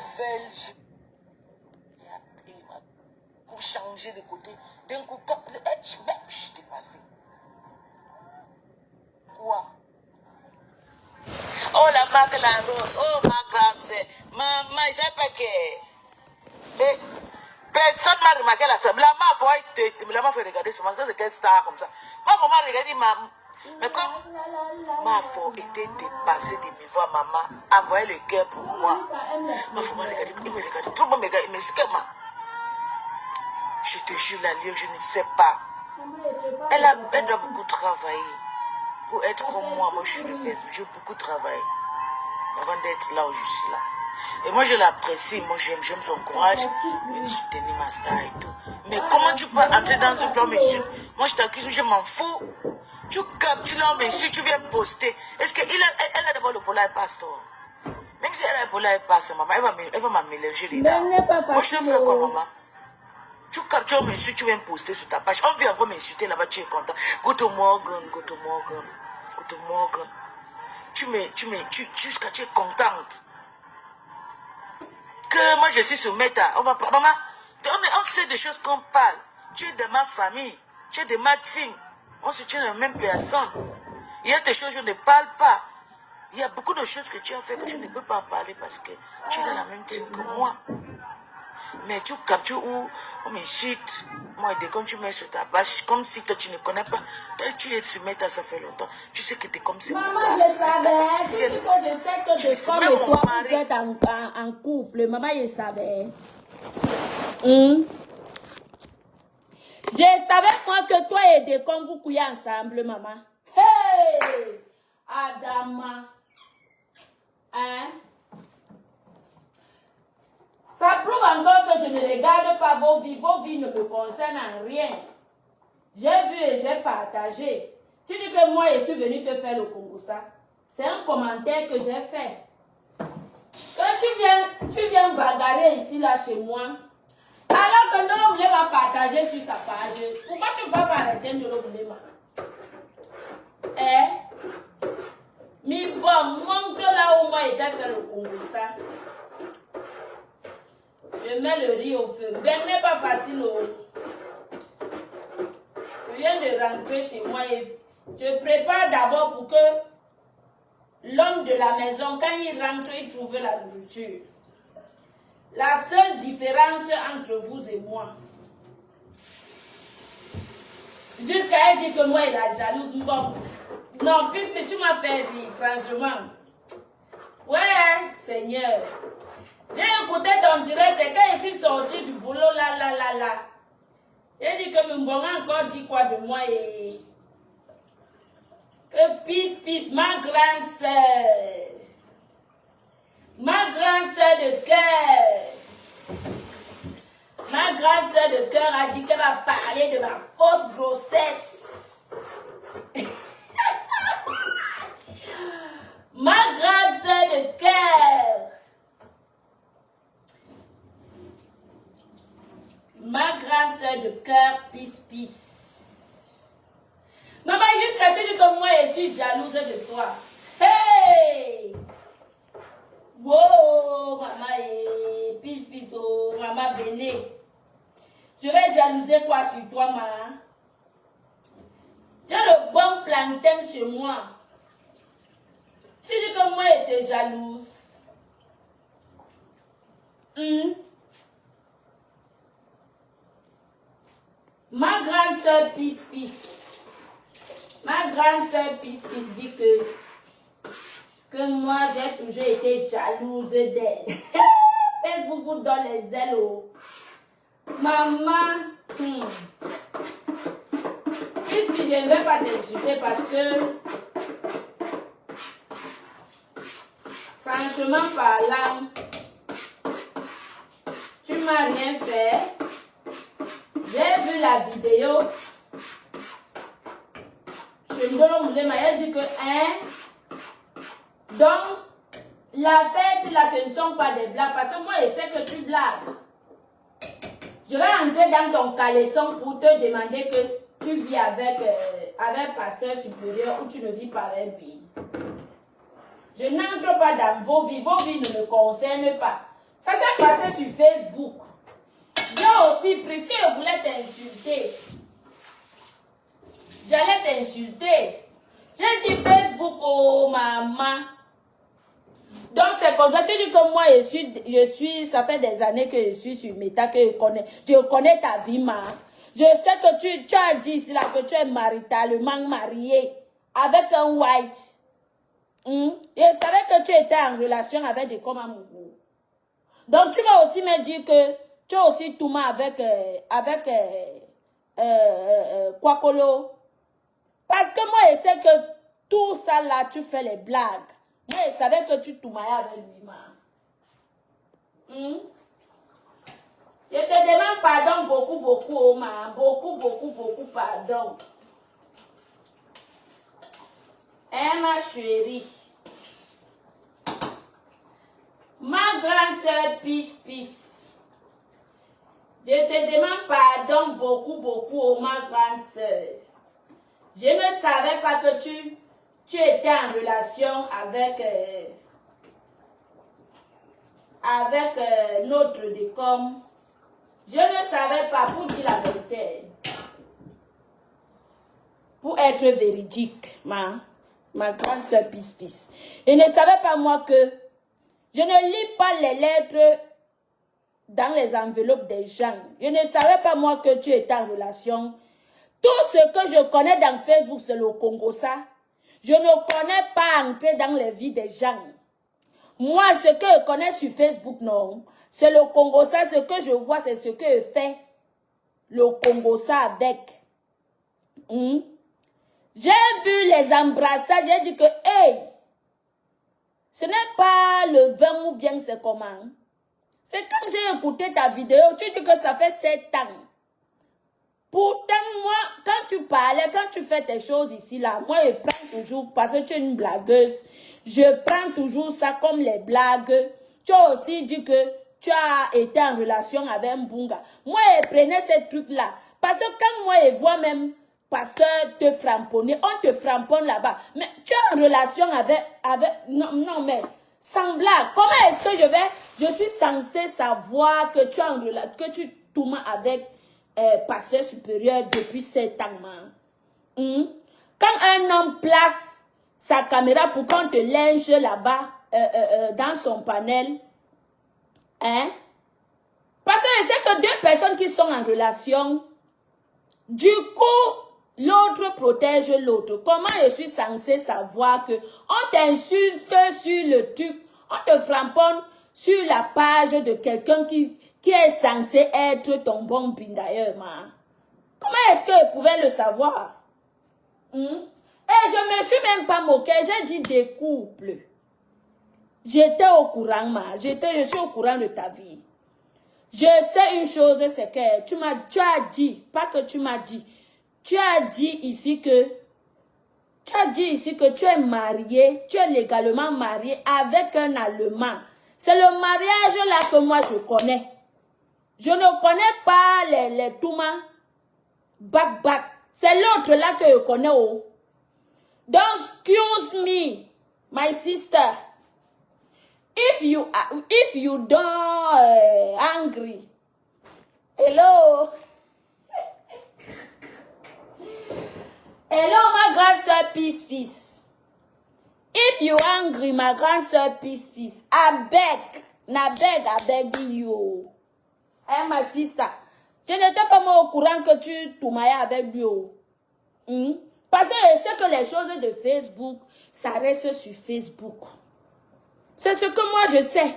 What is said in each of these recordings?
nouvelle. Pour changer de côté. D'un coup, je t'ai passé. Quoi? Oh, la marque la rose. Oh, ma grande-sœur. Maman, je sais pas que... Personne m'a remarqué la soeur. La m'a fait regarder ce matin, c'est quelle star comme ça. Ma maman a regardé ma... Mais comme ma foi était dépassée de me voir, maman envoyer le cœur pour moi. Ma foi m'a regardé, il me regardait. Tout le monde me regarde, il me dit, je te jure, la Lyon, je ne sais pas. Elle doit beaucoup travailler. Pour être comme moi, je suis de pèse. J'ai beaucoup travaillé avant d'être là où je suis là. Et moi, je l'apprécie. Moi, j'aime son courage. Je soutenir ma star et tout. Mais comment tu peux entrer dans un plan m'insulte? Moi, je t'accuse, je m'en fous. Tu captures l'homme m'insulte, tu viens poster. Est-ce qu'elle a d'abord le polar pastor? Même si elle a le polar pastor, maman, elle va m'amélanger les dents. Moi, je te fais quoi, maman? Tu captures m'insulte, tu viens poster sur ta page. On vient encore m'insulter là-bas, tu es content. Go to Morgan, go to Morgan, go to Morgan. Jusqu'à tu es contente. Que moi je suis sur Meta. Maman, on sait des choses qu'on parle. Tu es de ma famille, tu es de ma team. On se tient la même personne. Il y a des choses que je ne parle pas. Il y a beaucoup de choses que tu as fait que je ne peux pas parler parce que tu es dans la même team que moi. Mais tu captures où on m'insulte. Moi, dès que tu mets sur ta page, comme si toi tu ne connais pas. Toi, tu es sur Meta, ça fait longtemps. Tu sais que tu es comme c'est mon gars. Maman, je sais que comme et toi, vous êtes en couple. Maman, je savais. Je savais, moi, que toi et Décom, vous couillez ensemble, maman. Hey! Adama. Hein? Ça prouve encore que je ne regarde pas vos vies. Vos vies ne me concernent en rien. J'ai vu et j'ai partagé. Tu dis que moi, je suis venue te faire le Congossa. C'est un commentaire que j'ai fait. Quand tu viens bagarrer ici, là, chez moi, alors que Ndolo Moulema va partager sur sa page, pourquoi tu ne vas pas arrêter Ndolo Moulema? Mais bon, montre là où moi, j'étais fait le Congossa. Je mets le riz au feu. Ben n'est pas facile. Je viens de rentrer chez moi et je prépare d'abord pour que l'homme de la maison, quand il rentre, il trouve la nourriture. La seule différence entre vous et moi. Jusqu'à elle dit que moi, elle est jalouse. Bon, non, puisque tu m'as fait rire, franchement. Ouais, Seigneur. J'ai écouté ton direct et quand je suis sortie du boulot, là. J'ai dit que mon bon encore dit quoi de moi et que peace, ma grande sœur de cœur. Ma grande sœur de cœur a dit qu'elle va parler de ma fausse grossesse. Ma grande sœur de cœur. Ma grande sœur de cœur, peace. Maman, jusqu'à tu dis que moi, je suis jalouse de toi. Hey! Wow, maman, peace, oh, maman, béné. Je vais jalouser quoi sur toi, maman? J'ai le bon plantain chez moi. Tu dis que moi, j'étais jalouse. Ma grande sœur peace. Ma grande sœur peace dit que moi j'ai toujours été jalouse d'elle. Elle beaucoup dans les ailes. Oh. Maman, puisque je ne vais pas t'insulter parce que franchement parlant, tu m'as rien fait. J'ai vu la vidéo. Je me donne elle dit que, donc, l'affaire, si là, ce ne sont pas des blagues, parce que moi, je sais que tu blagues. Je vais entrer dans ton caleçon pour te demander que tu vis avec pasteur supérieur ou tu ne vis pas avec lui. Je n'entre pas dans vos vies ne me concernent pas. Ça s'est passé sur Facebook. J'ai aussi pris, si je voulais t'insulter, j'allais t'insulter. J'ai dit Facebook, oh maman. Donc c'est comme ça, tu dis que moi je suis, ça fait des années que je suis sur Meta, que je connais ta vie, ma. Je sais que tu as dit ici là que tu es maritalement marié avec un white. Je savais que tu étais en relation avec des comme amoureux. Donc tu vas aussi me dire que tu as aussi tout avec Kwakolo. Parce que moi je sais que tout ça là, tu fais les blagues. Moi je savais que tu tourmaillais avec lui, ma. Je te demande pardon beaucoup, oh, ma. Beaucoup, pardon. Hein, ma chérie. Ma grande sœur, peace. Je te demande pardon beaucoup, oh, ma grande sœur. Je ne savais pas que tu étais en relation avec notre décom. Je ne savais pas, pour dire la vérité. Pour être véridique, ma grande sœur peace. Je ne savais pas moi que je ne lis pas les lettres dans les enveloppes des gens. Je ne savais pas moi que tu étais en relation. Tout ce que je connais dans Facebook, c'est le Congo, ça. Je ne connais pas entrer dans les vies des gens. Moi, ce que je connais sur Facebook, non. C'est le Congo, ça. Ce que je vois, c'est ce que je fais. Le Congo, ça avec. J'ai vu les embrassades, j'ai dit que, hey, ce n'est pas le vin ou bien c'est comment. C'est quand j'ai écouté ta vidéo, tu dis que ça fait 7 ans. Pourtant, moi, quand tu parlais, quand tu fais tes choses ici, là, moi, je prends toujours, parce que tu es une blagueuse, je prends toujours ça comme les blagues. Tu as aussi dit que tu as été en relation avec un bunga. Moi, je prenais ces trucs-là. Parce que quand moi, je vois même pasteur te framponner, on te framponne là-bas. Mais tu es en relation avec non, mais sans blague. Comment est-ce que je suis censée savoir que tu es en relation, que tu tournes avec pasteur supérieur depuis 7 ans. Quand un homme place sa caméra pour qu'on te linge là-bas dans son panel, parce que je sais que 2 personnes qui sont en relation, du coup, l'autre protège l'autre. Comment je suis censée savoir que on t'insulte sur le truc, on te framponne sur la page de quelqu'un qui est censé être ton bon bin d'ailleurs, ma. Comment est-ce que je pouvais le savoir? Et je ne me suis même pas moquée, j'ai dit des couples. J'étais au courant, ma. Je suis au courant de ta vie. Je sais une chose, c'est que tu as dit, pas que tu m'as dit, tu as dit ici que tu es marié, tu es légalement marié avec un Allemand. C'est le mariage là que moi je connais. Je ne connais pas les Touma back. C'est l'autre là que je connais. Oh. Don't excuse me, my sister. If you don't angry. Hello. Hello, my grande soeur, peace. If you angry, my grande soeur, peace. I beg you. Hey, my sister. Je n'étais pas moi au courant que tu tourmaillais avec lui. Parce que je sais que les choses de Facebook, ça reste sur Facebook. C'est ce que moi je sais.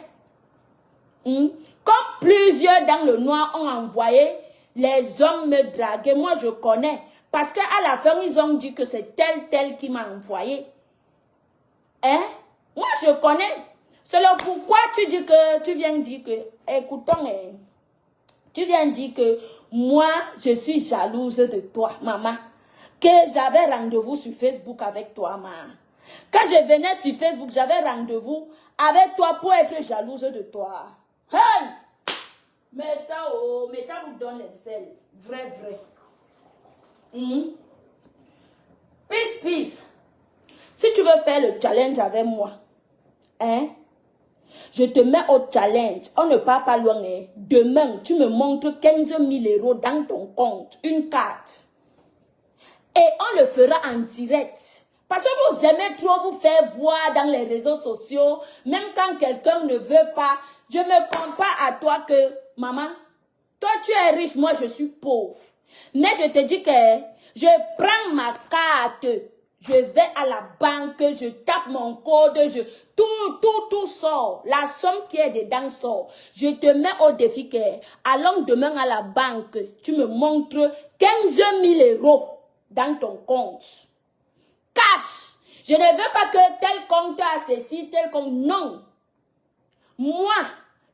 Comme plusieurs dans le noir ont envoyé les hommes me draguer, moi je connais. Parce qu'à la fin, ils ont dit que c'est tel qui m'a envoyé. Moi je connais. C'est là pourquoi tu viens dire que, écoutons, tu viens dire que moi je suis jalouse de toi, maman. Que j'avais rendez-vous sur Facebook avec toi, maman. Quand je venais sur Facebook, j'avais rendez-vous avec toi pour être jalouse de toi. Hey! Meta vous donne les ailes. Vrai. Peace. Si tu veux faire le challenge avec moi, Je te mets au challenge. On ne part pas loin. Hein. Demain, tu me montres 15 000 € dans ton compte. Une carte. Et on le fera en direct. Parce que vous aimez trop vous faire voir dans les réseaux sociaux. Même quand quelqu'un ne veut pas. Je me compare à toi que, maman, toi tu es riche, moi je suis pauvre. Mais je te dis que je prends ma carte. Je vais à la banque, je tape mon code, tout sort. La somme qui est dedans sort. Je te mets au défi que, allons demain à la banque, tu me montres 15 000 € dans ton compte. Cash. Je ne veux pas que tel compte a ceci, tel compte. Non. Moi,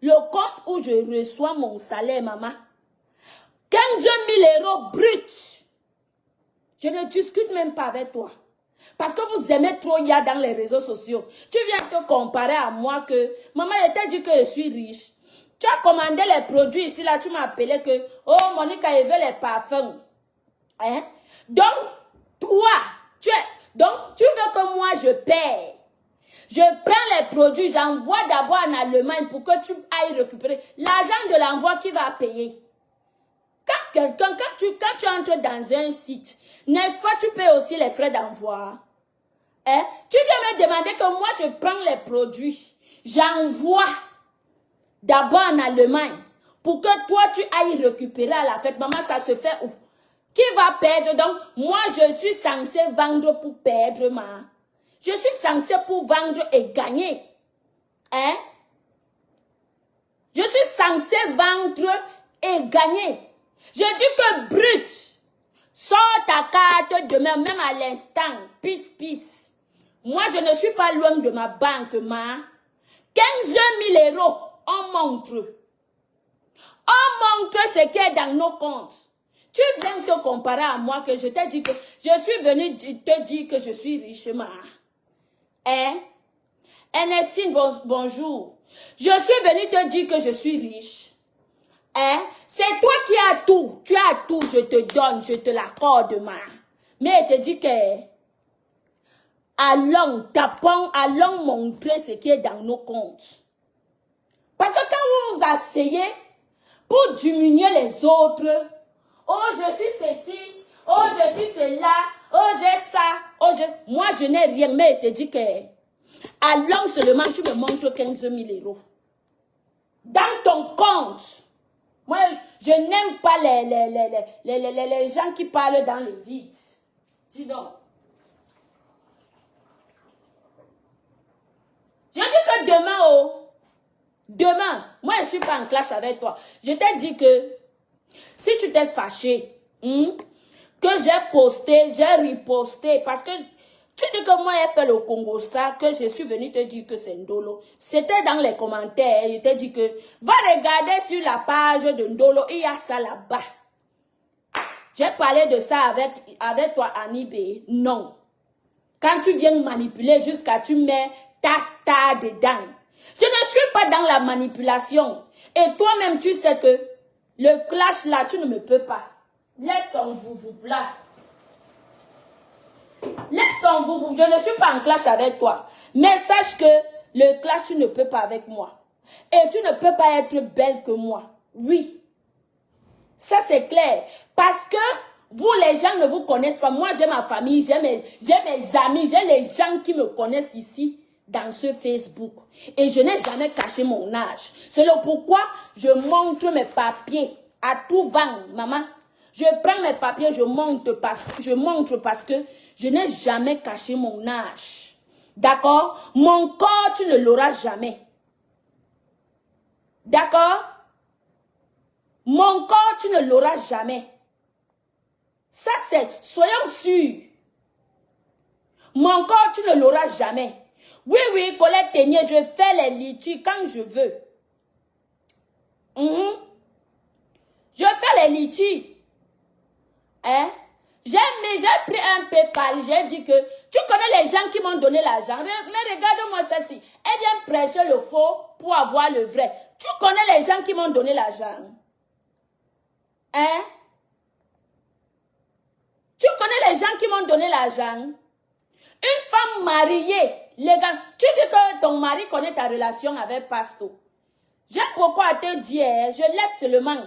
le compte où je reçois mon salaire, maman, 15 000 € brut. Je ne discute même pas avec toi. Parce que vous aimez trop y a dans les réseaux sociaux. Tu viens te comparer à moi que, maman, je t'ai dit que je suis riche. Tu as commandé les produits ici, là, tu m'as appelé que, oh, Monica, je veux les parfums. Hein? Donc, toi, donc, tu veux que moi, je paie. Je prends les produits, j'envoie d'abord en Allemagne pour que tu ailles récupérer. L'argent de l'envoi qui va payer. Quand tu entres dans un site, n'est-ce pas, tu payes aussi les frais d'envoi. Hein? Tu viens me demander que moi, je prends les produits, j'envoie d'abord en Allemagne pour que toi, tu ailles récupérer à la fête. Maman, ça se fait où? Qui va perdre? Donc, moi, je suis censée vendre pour perdre, ma. Je suis censée pour vendre et gagner. Hein? Je suis censée vendre et gagner. Je dis que brut, sors ta carte demain, même à l'instant, peace. Moi, je ne suis pas loin de ma banque, ma. 15 000 €, on montre. On montre ce qui est dans nos comptes. Tu viens te comparer à moi que je t'ai dit que je suis venue te dire que je suis riche, ma. Hein? Ernestine, bonjour. Je suis venue te dire que je suis riche. Hein? C'est toi qui as tout. Tu as tout, je te donne, je te l'accorde, ma. Mais elle te dit que allons montrer ce qui est dans nos comptes. Parce que quand vous vous asseyez pour diminuer les autres, oh, je suis ceci, oh, je suis cela, oh, j'ai ça, oh, moi, je n'ai rien. Mais elle te dit que allons seulement, tu me montres 15 000 €. Dans ton compte. Moi, je n'aime pas les gens qui parlent dans le vide. Dis donc. Je dis que demain, moi je ne suis pas en clash avec toi. Je t'ai dit que si tu t'es fâché, que j'ai posté, j'ai reposté, parce que tu dis que moi j'ai fait le Congo ça, que je suis venue te dire que c'est Ndolo. C'était dans les commentaires, je t'ai dit que va regarder sur la page de Ndolo, il y a ça là-bas. J'ai parlé de ça avec toi, Anibé. Non. Quand tu viens manipuler jusqu'à tu mets ta star dedans. Je ne suis pas dans la manipulation. Et toi-même, tu sais que le clash là, tu ne me peux pas. Laisse ton vous là. Laisse ton vous. Je ne suis pas en clash avec toi. Mais sache que le clash, tu ne peux pas avec moi. Et tu ne peux pas être belle que moi. Oui. Ça, c'est clair. Parce que vous, les gens ne vous connaissent pas. Moi, j'ai ma famille, j'ai mes amis, j'ai les gens qui me connaissent ici dans ce Facebook. Et je n'ai jamais caché mon âge. C'est le pourquoi je montre mes papiers à tout vent, maman. Je prends mes papiers, je montre parce que je n'ai jamais caché mon âge. D'accord? Mon corps, tu ne l'auras jamais. D'accord? Mon corps, tu ne l'auras jamais. Ça, c'est, soyons sûrs. Mon corps, tu ne l'auras jamais. Oui, Colette Ténier, je fais les litiges quand je veux. Je fais les litiges. Hein? J'ai pris un PayPal, j'ai dit que, tu connais les gens qui m'ont donné l'argent. Mais regarde-moi celle-ci. Elle vient prêcher le faux pour avoir le vrai. Tu connais les gens qui m'ont donné l'argent. Hein? Tu connais les gens qui m'ont donné l'argent. Une femme mariée, légale. Tu dis que ton mari connaît ta relation avec Pasto. J'ai beaucoup à te dire, je laisse seulement.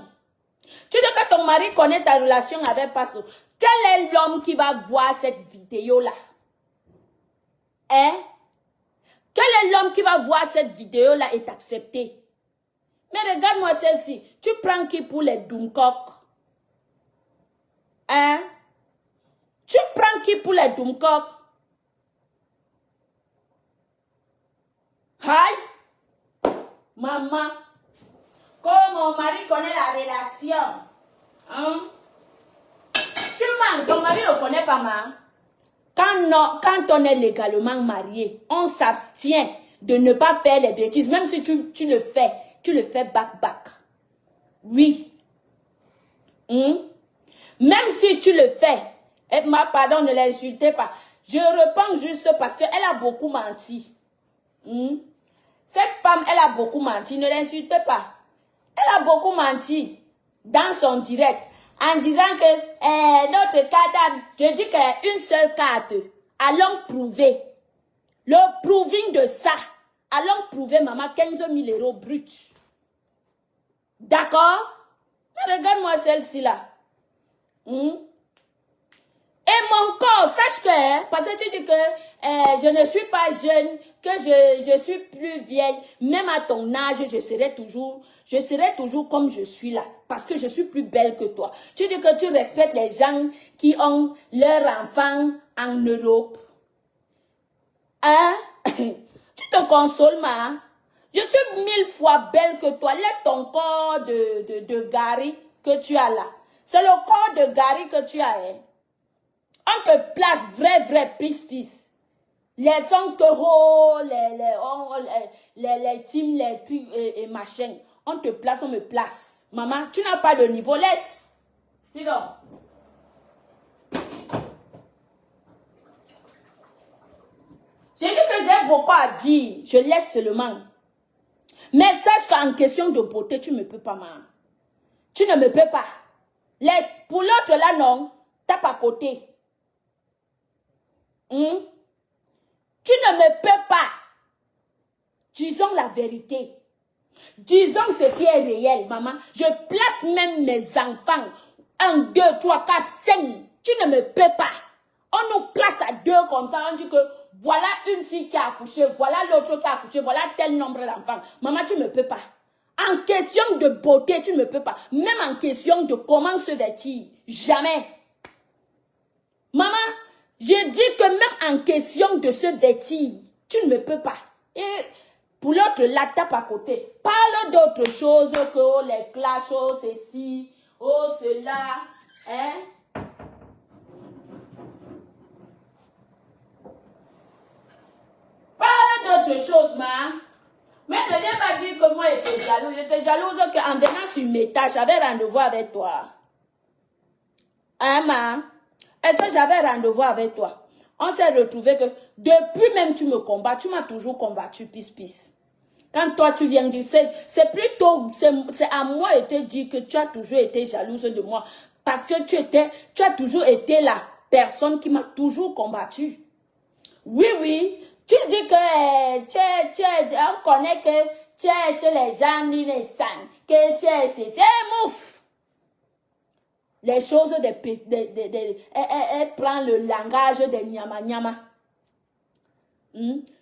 Tu dis que ton mari connaît ta relation avec Pasto. Quel est l'homme qui va voir cette vidéo-là? Hein? Quel est l'homme qui va voir cette vidéo-là et t'accepter? Mais regarde-moi celle-ci. Tu prends qui pour les Doomcock? Hein? Tu prends qui pour les Doomcock? Aïe! Maman, comme mon mari connaît la relation, hein? Tu mens, ton mari ne connaît pas, maman. Quand on est légalement marié, on s'abstient de ne pas faire les bêtises. Même si tu le fais back. Oui. Même si tu le fais, pardon, ne l'insultez pas. Je reprends juste parce qu'elle a beaucoup menti. Cette femme, elle a beaucoup menti. Ne l'insultez pas. Elle a beaucoup menti dans son direct. En disant que notre carte, je dis qu'une seule carte, allons prouver. Le proving de ça, allons prouver, maman, 15 000 € bruts. D'accord? Mais regarde-moi celle-ci là. Et mon corps, sache que, parce que tu dis que je ne suis pas jeune, que je suis plus vieille, même à ton âge, je serai toujours comme je suis là, parce que je suis plus belle que toi. Tu dis que tu respectes les gens qui ont leurs enfants en Europe. Hein? Tu te consoles, ma. Je suis 1000 fois belle que toi. Laisse ton corps de Gary que tu as là. C'est le corps de Gary que tu as, hein? On te place vrai pisse. Les sons les teams, les trucs et machin. On te place, on me place. Maman, tu n'as pas de niveau, laisse. Dis donc. J'ai dit que j'ai beaucoup à dire. Je laisse seulement. Mais sache qu'en question de beauté, tu ne me peux pas, maman. Tu ne me peux pas. Laisse. Pour l'autre là, non. Tape à côté. Tu ne me peux pas. Disons la vérité. Disons ce qui est réel, maman. Je place même mes enfants. 1, 2, 3, 4, 5. Tu ne me peux pas. On nous place à 2 comme ça. On dit que voilà une fille qui a accouché. Voilà l'autre qui a accouché. Voilà tel nombre d'enfants. Maman, tu ne me peux pas. En question de beauté, tu ne me peux pas. Même en question de comment se vêtir. Jamais. Maman, je dis que même en question de se vêtir, tu ne me peux pas. Et pour l'autre, la tape à côté. Parle d'autre chose que oh, les clashs, oh ceci, oh cela. Hein? Parle d'autre chose, ma. Mais ne viens pas dire que moi j'étais jalouse. J'étais jalouse qu'en venant sur mes tâches, j'avais rendez-vous avec toi. Hein, ma? Est-ce que j'avais rendez-vous avec toi? On s'est retrouvé que depuis même tu me combats, tu m'as toujours combattu, pisse. Quand toi tu viens dire, c'est plutôt, c'est à moi de te dire que tu as toujours été jalouse de moi. Parce que tu as toujours été la personne qui m'a toujours combattu. Oui, tu dis que on connaît que tu es chez les gens d'instant, que tu es c'est mouf. Les choses elle prend le langage de nyama.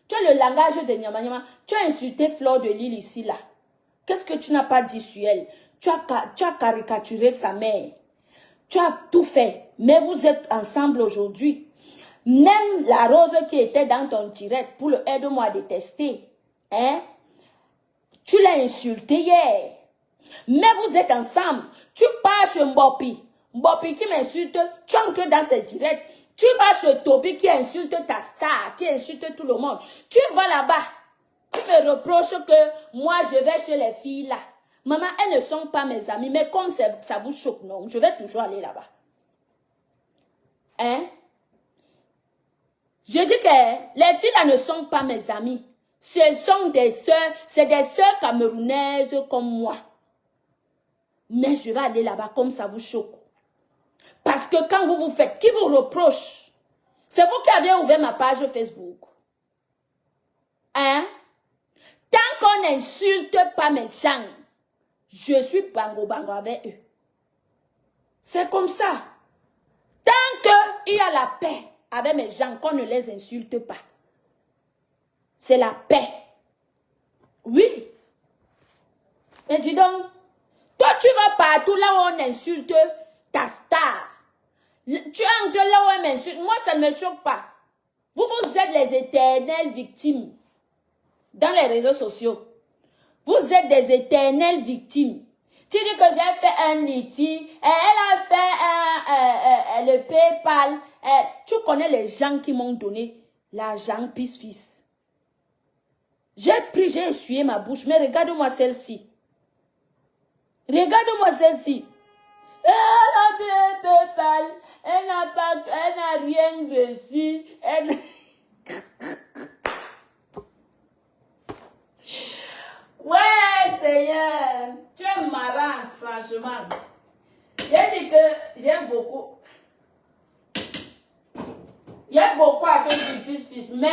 Tu as le langage de nyama. Tu as insulté Fleur de Lille ici, là. Qu'est-ce que tu n'as pas dit sur elle? Tu as caricaturé sa mère. Tu as tout fait. Mais vous êtes ensemble aujourd'hui. Même la rose qui était dans ton direct pour le aide-moi à détester. Hein? Tu l'as insulté hier. Mais vous êtes ensemble. Tu pars chez Mbopi. Mbopi qui m'insulte, tu entres dans ses directs. Tu vas chez Toby qui insulte ta star, qui insulte tout le monde. Tu vas là-bas. Tu me reproches que moi je vais chez les filles là. Maman, elles ne sont pas mes amies. Mais comme ça vous choque, non, je vais toujours aller là-bas. Hein? Je dis que les filles là ne sont pas mes amies. Ce sont des sœurs, c'est des sœurs camerounaises comme moi. Mais je vais aller là-bas comme ça vous choque. Parce que quand vous vous faites, qui vous reproche? C'est vous qui avez ouvert ma page Facebook. Hein? Tant qu'on n'insulte pas mes gens, je suis bango avec eux. C'est comme ça. Tant qu'il y a la paix avec mes gens, qu'on ne les insulte pas. C'est la paix. Oui. Mais dis donc, toi tu vas partout là où on insulte ta star. Tu entres là où on m'insulte. Moi ça ne me choque pas. Vous êtes les éternelles victimes dans les réseaux sociaux. Vous êtes des éternelles victimes. Tu dis que j'ai fait un litige, elle a fait le PayPal. Tu connais les gens qui m'ont donné l'argent pis. J'ai pris, j'ai essuyé ma bouche, mais regarde-moi celle-ci. Regarde-moi celle-ci. Elle a fait PayPal, elle n'a rien reçu. Ouais, Seigneur, tu es marrante, franchement. J'ai dit que j'aime beaucoup. Il y a beaucoup à te dire, pis, mais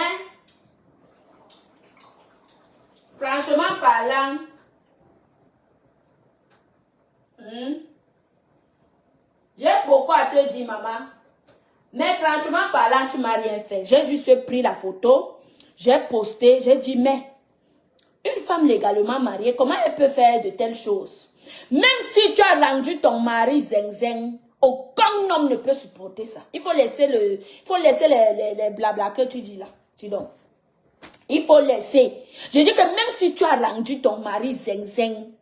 franchement parlant, j'ai beaucoup à te dire, maman. Mais franchement parlant, tu m'as rien fait. J'ai juste pris la photo, j'ai posté, j'ai dit, mais une femme légalement mariée, comment elle peut faire de telles choses? Même si tu as rendu ton mari zeng, aucun homme ne peut supporter ça. Il faut laisser les blabla que tu dis là. Dis donc. Il faut laisser. Je dis que même si tu as rendu ton mari zeng,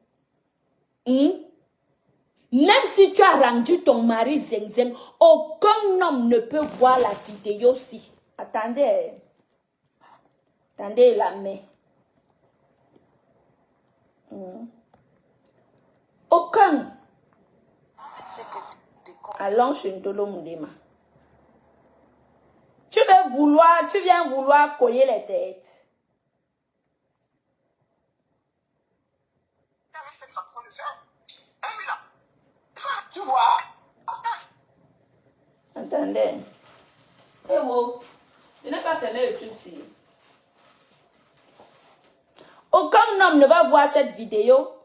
même si tu as rendu ton mari zeng, aucun homme ne peut voir la vidéo aussi. Attendez. Attendez la main. Aucun. Allons chez Ndolo Moudema. Tu viens vouloir coller les têtes. Tu vois? Attendez. Eh oh, je n'ai pas fermé le truc ici. Aucun homme ne va voir cette vidéo.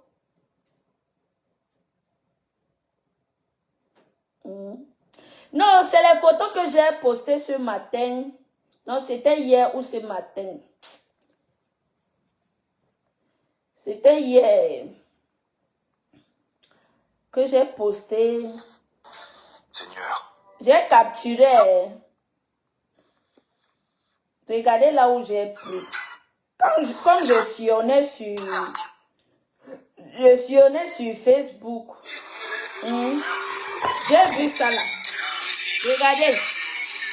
Non, c'est les photos que j'ai postées ce matin. Non, c'était hier ou ce matin. C'était hier que j'ai posté. Seigneur. J'ai capturé. Regardez là où j'ai pris. Comme je sillonnais sur Facebook. J'ai vu ça là. Regardez.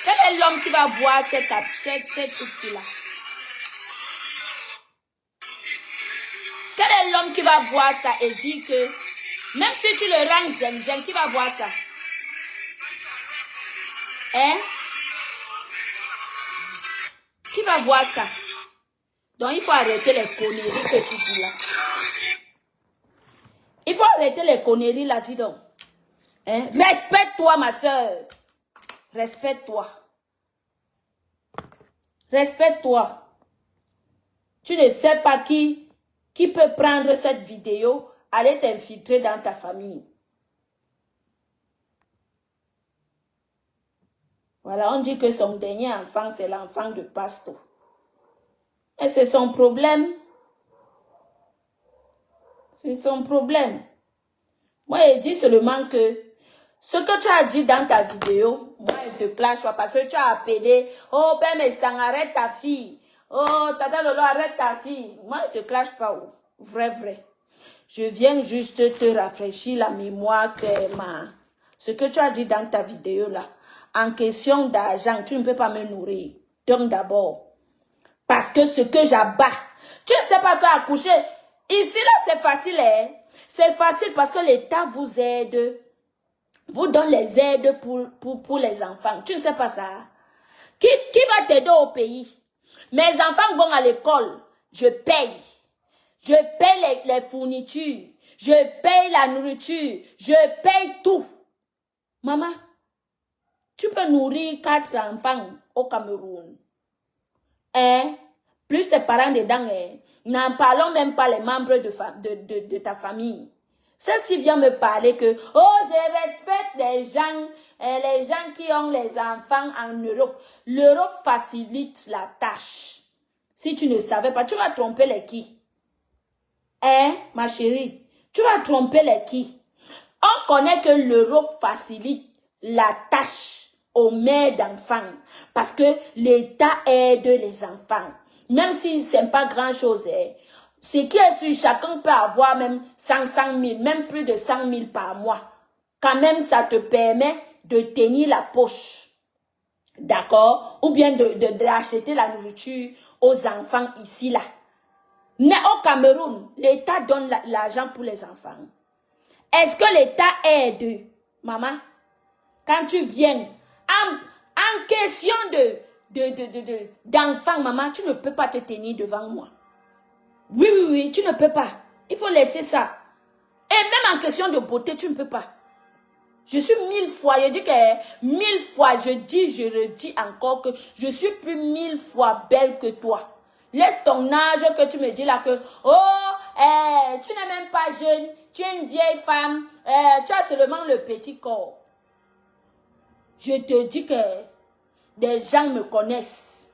Quel est l'homme qui va voir ces trucs-ci là? Quel est l'homme qui va voir ça et dire que même si tu le rends zen, qui va voir ça? Hein? Qui va voir ça? Donc il faut arrêter les conneries que tu dis là. Il faut arrêter les conneries là, dis donc. Hein? Respecte-toi, ma soeur. Respecte-toi. Respecte-toi. Tu ne sais pas qui peut prendre cette vidéo, aller t'infiltrer dans ta famille. Voilà, on dit que son dernier enfant, c'est l'enfant de Pasto. Et c'est son problème. C'est son problème. Moi, je dis seulement que ce que tu as dit dans ta vidéo, moi, je te clash pas parce que tu as appelé, oh, ben, mais ça arrête ta fille. Oh, Tata Lolo, arrête ta fille. Moi, je te clash pas. Oh. Vrai. Je viens juste te rafraîchir la mémoire que ce que tu as dit dans ta vidéo là. En question d'argent, tu ne peux pas me nourrir. Donc d'abord, parce que ce que j'abats, tu ne sais pas toi accoucher. Ici là, c'est facile, hein. C'est facile parce que l'État vous aide. Vous donne les aides pour les enfants. Tu ne sais pas ça. Qui va t'aider au pays? Mes enfants vont à l'école. Je paye. Je paye les fournitures. Je paye la nourriture. Je paye tout. Maman, Tu peux nourrir 4 enfants au Cameroun. Hein? Plus tes parents dedans. Hein? N'en parlons même pas les membres de ta famille. Celle-ci vient me parler que, oh, je respecte les gens qui ont les enfants en Europe. L'Europe facilite la tâche. Si tu ne savais pas, tu vas tromper les qui? Hein, ma chérie? Tu vas tromper les qui? On connaît que l'Europe facilite la tâche aux mères d'enfants parce que l'État aide les enfants. Même si ce n'est pas grand-chose, hein. Ce qui est sûr, chacun peut avoir même 100 000, même plus de 100 000 par mois. Quand même, ça te permet de tenir la poche. D'accord? Ou bien d'acheter la nourriture aux enfants ici, là. Mais au Cameroun, l'État donne l'argent pour les enfants. Est-ce que l'État aide, maman? Quand tu viens, en question d'enfant, maman, tu ne peux pas te tenir devant moi. Oui, oui, oui, tu ne peux pas. Il faut laisser ça. Et même en question de beauté, tu ne peux pas. Je suis 1000 fois, je dis que 1000 fois, je redis encore que je suis plus 1000 fois belle que toi. Laisse ton âge que tu me dis là que, oh, tu n'es même pas jeune, tu es une vieille femme, tu as seulement le petit corps. Je te dis que des gens me connaissent.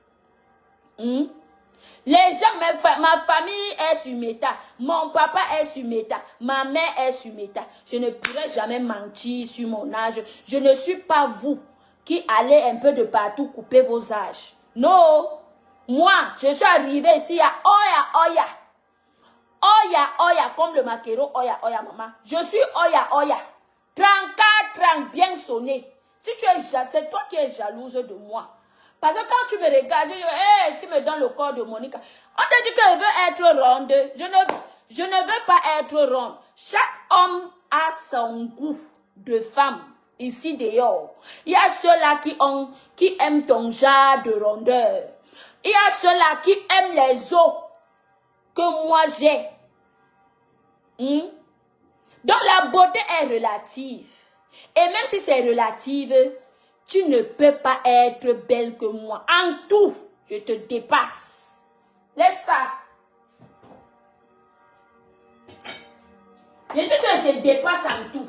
Les gens, ma famille est sur Meta, mon papa est sur Meta, ma mère est sur Meta. Je ne pourrai jamais mentir sur mon âge. Je ne suis pas vous qui allez un peu de partout couper vos âges. Non, moi, je suis arrivée ici à Oya, comme le maquereau, Oya, maman. Je suis Oya. 34, bien sonné. Si tu es, c'est toi qui es jalouse de moi. Parce que quand tu me regardes, je dis, hey, qui me donne le corps de Monica. On te dit qu'elle veut être ronde. Je ne veux pas être ronde. Chaque homme a son goût de femme. Ici dehors. Il y a ceux-là qui aiment ton genre de rondeur. Il y a ceux-là qui aiment les os que moi j'ai. Donc la beauté est relative. Et même si c'est relative, tu ne peux pas être belle que moi. En tout, je te dépasse. Laisse ça. Je te dépasse en tout.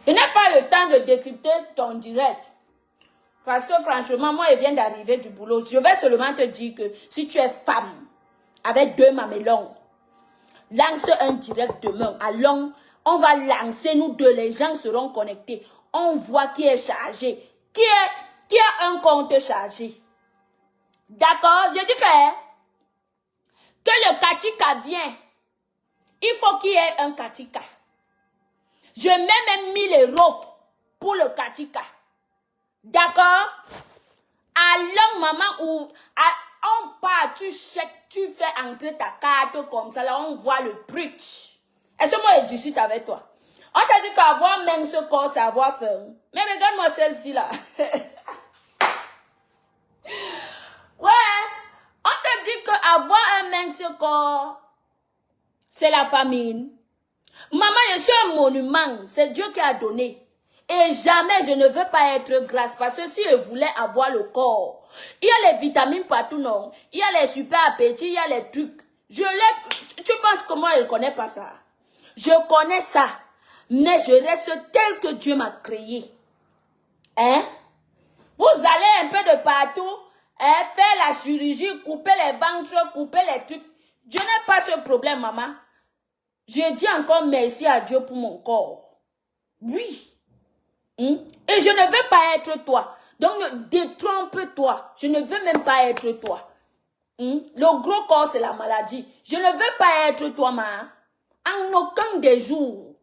Je n'ai pas le temps de décrypter ton direct. Parce que franchement, moi, je viens d'arriver du boulot. Je vais seulement te dire que si tu es femme, avec 2 mamelons, lance un direct demain. Allons, on va lancer, nous deux, les gens seront connectés. On voit qui est chargé. Qui a un compte chargé. D'accord? Je dis que le Katika vient. Il faut qu'il y ait un Katika. Je mets même 1000 € pour le Katika. D'accord? Allons, maman, on part, tu chèques, tu fais entrer ta carte comme ça, là, on voit le brut. Est-ce que moi, je discute avec toi? On t'a dit qu'avoir même ce corps, c'est avoir faim. Mais regarde-moi celle-ci, là. Ouais, on t'a dit qu'avoir un mince corps, c'est la famine. Maman, je suis un monument, c'est Dieu qui a donné. Et jamais je ne veux pas être grasse parce que si je voulais avoir le corps, il y a les vitamines partout, non? Il y a les super appétits, il y a les trucs. Tu penses que moi je ne connais pas ça? Je connais ça, mais je reste tel que Dieu m'a créé. Hein? Vous allez un peu de partout, faire la chirurgie, couper les ventres, couper les trucs. Je n'ai pas ce problème, maman. Je dis encore merci à Dieu pour mon corps. Oui. Et je ne veux pas être toi. Donc, détrompe-toi. Je ne veux même pas être toi. Le gros corps, c'est la maladie. Je ne veux pas être toi, maman. En aucun des jours.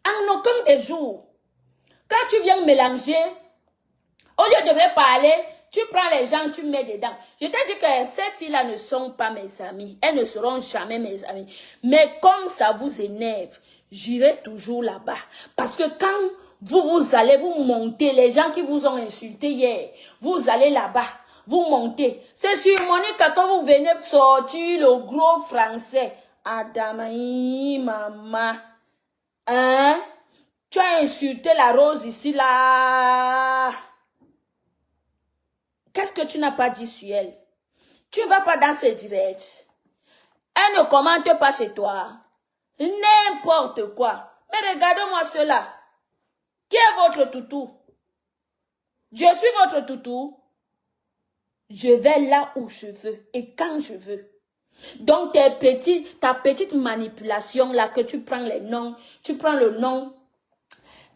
En aucun des jours. Quand tu viens mélanger, au lieu de me parler, tu prends les gens, tu mets dedans. Je t'ai dit que ces filles-là ne sont pas mes amies. Elles ne seront jamais mes amies. Mais comme ça vous énerve, j'irai toujours là-bas. Parce que quand vous allez vous monter, les gens qui vous ont insulté hier, vous allez là-bas, vous montez. C'est sur Monica quand vous venez sortir le gros français. Adamaï, maman. Hein? Tu as insulté la rose ici, là. Qu'est-ce que tu n'as pas dit sur elle? Tu ne vas pas dans ces directs. Elle ne commente pas chez toi. N'importe quoi. Mais regardez-moi cela. Qui est votre toutou? Je suis votre toutou. Je vais là où je veux et quand je veux. Donc ta petite manipulation là que tu prends les noms, tu prends le nom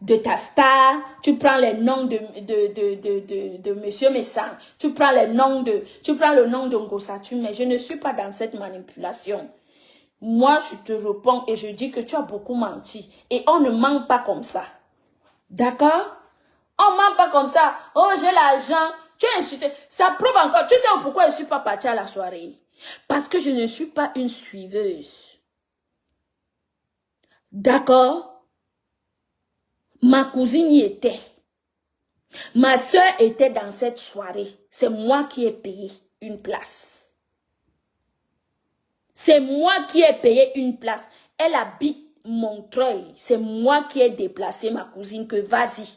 de ta star, tu prends les noms de Monsieur Messang, tu prends le nom de Ngosatu, mais je ne suis pas dans cette manipulation. Moi, je te réponds et je dis que tu as beaucoup menti. Et on ne ment pas comme ça. D'accord? On ne ment pas comme ça. Oh, j'ai l'argent. Tu as insulté. Ça prouve encore. Tu sais pourquoi je ne suis pas partie à la soirée? Parce que je ne suis pas une suiveuse. D'accord? Ma cousine y était. Ma soeur était dans cette soirée. C'est moi qui ai payé une place. C'est moi qui ai payé une place. Elle habite Montreuil. C'est moi qui ai déplacé ma cousine que vas-y.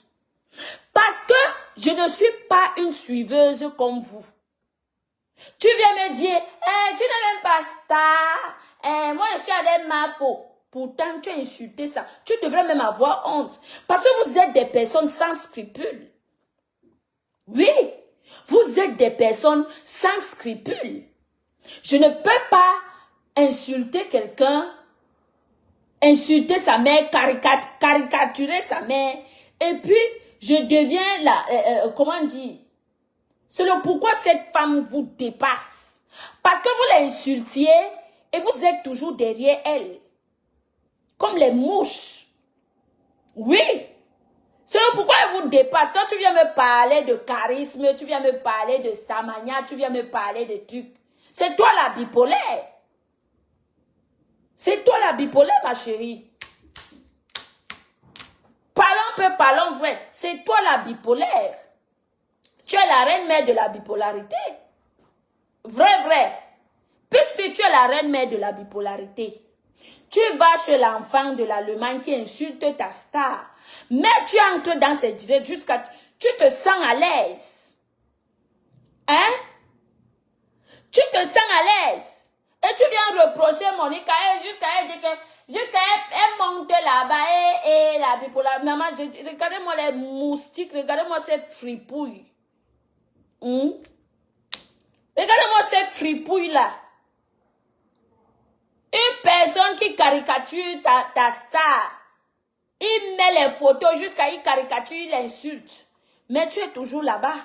Parce que je ne suis pas une suiveuse comme vous. Tu viens me dire, tu n'es même pas star. Moi, je suis avec ma faux. Pourtant, tu as insulté ça. Tu devrais même avoir honte. Parce que vous êtes des personnes sans scrupules. Oui, vous êtes des personnes sans scrupules. Je ne peux pas insulter quelqu'un, insulter sa mère, caricaturer sa mère, et puis je deviens la, comment dire, c'est le pourquoi cette femme vous dépasse. Parce que vous l'insultiez et vous êtes toujours derrière elle, comme les mouches. Oui, c'est le pourquoi elle vous dépasse. Quand tu viens me parler de charisme, tu viens me parler de Starmania, tu viens me parler de trucs. C'est toi la bipolaire. C'est toi la bipolaire, ma chérie. Parlons peu, parlons vrai. C'est toi la bipolaire. Tu es la reine-mère de la bipolarité. Vrai, vrai. Puisque tu es la reine-mère de la bipolarité, tu vas chez l'enfant de l'Allemagne qui insulte ta star. Mais tu entres dans ces directs jusqu'à... Tu te sens à l'aise. Hein? Tu te sens à l'aise. Et tu viens reprocher Monica jusqu'à elle dire que elle monte là-bas et la bipolarité. Maman, regardez-moi les moustiques, regardez-moi ces fripouilles. Regardez-moi ces fripouilles-là. Une personne qui caricature ta star, il met les photos jusqu'à il caricature, il insulte. Mais tu es toujours là-bas.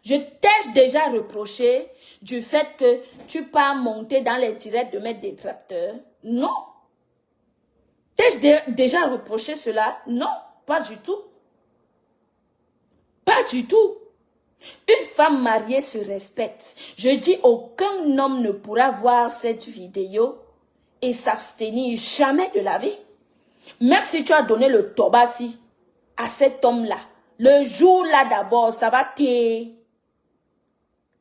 Je t'ai déjà reproché du fait que tu pas monter dans les directs de mettre des tracteurs. Non. T'ai-je déjà reproché cela? Non, pas du tout. Pas du tout. Une femme mariée se respecte. Je dis aucun homme ne pourra voir cette vidéo et s'abstenir jamais de la vie. Même si tu as donné le tobassi à cet homme-là, le jour-là d'abord, ça va te...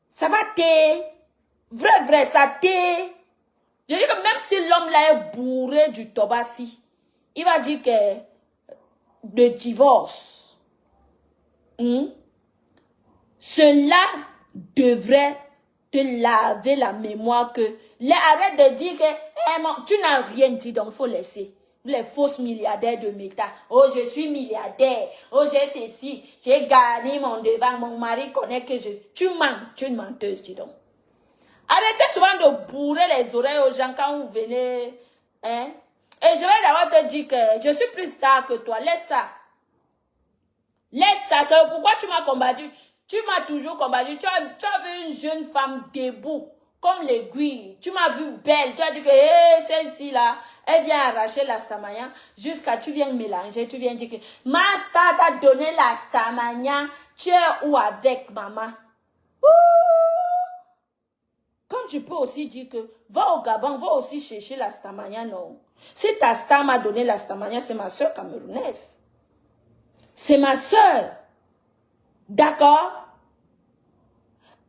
Ça va te... Vrai, ça te... Je dis que même si l'homme-là est bourré du tobassi, il va dire que le divorce, cela devrait te laver la mémoire que... Arrête de dire que tu n'as rien dit, donc il faut laisser. Les fausses milliardaires de méta. Oh, je suis milliardaire. Oh, j'ai ceci. J'ai gagné mon devant. Mon mari connaît que je... Tu mens. Tu es une menteuse, dis donc. Arrêtez souvent de bourrer les oreilles aux gens quand vous venez. Hein? Et je vais d'abord te dire que je suis plus star que toi. Laisse ça. Laisse ça. C'est pourquoi tu m'as combattu. Tu m'as toujours combattu. Tu as vu une jeune femme debout. Comme l'aiguille, tu m'as vu belle, tu as dit que celle-ci là, elle vient arracher la stamania, jusqu'à tu viens mélanger, tu viens dire que ma star t'a donné la stamania, tu es où avec maman? Comme tu peux aussi dire que va au Gabon, va aussi chercher la stamania, non. Si ta star m'a donné la stamania, c'est ma soeur camerounaise. C'est ma soeur. D'accord?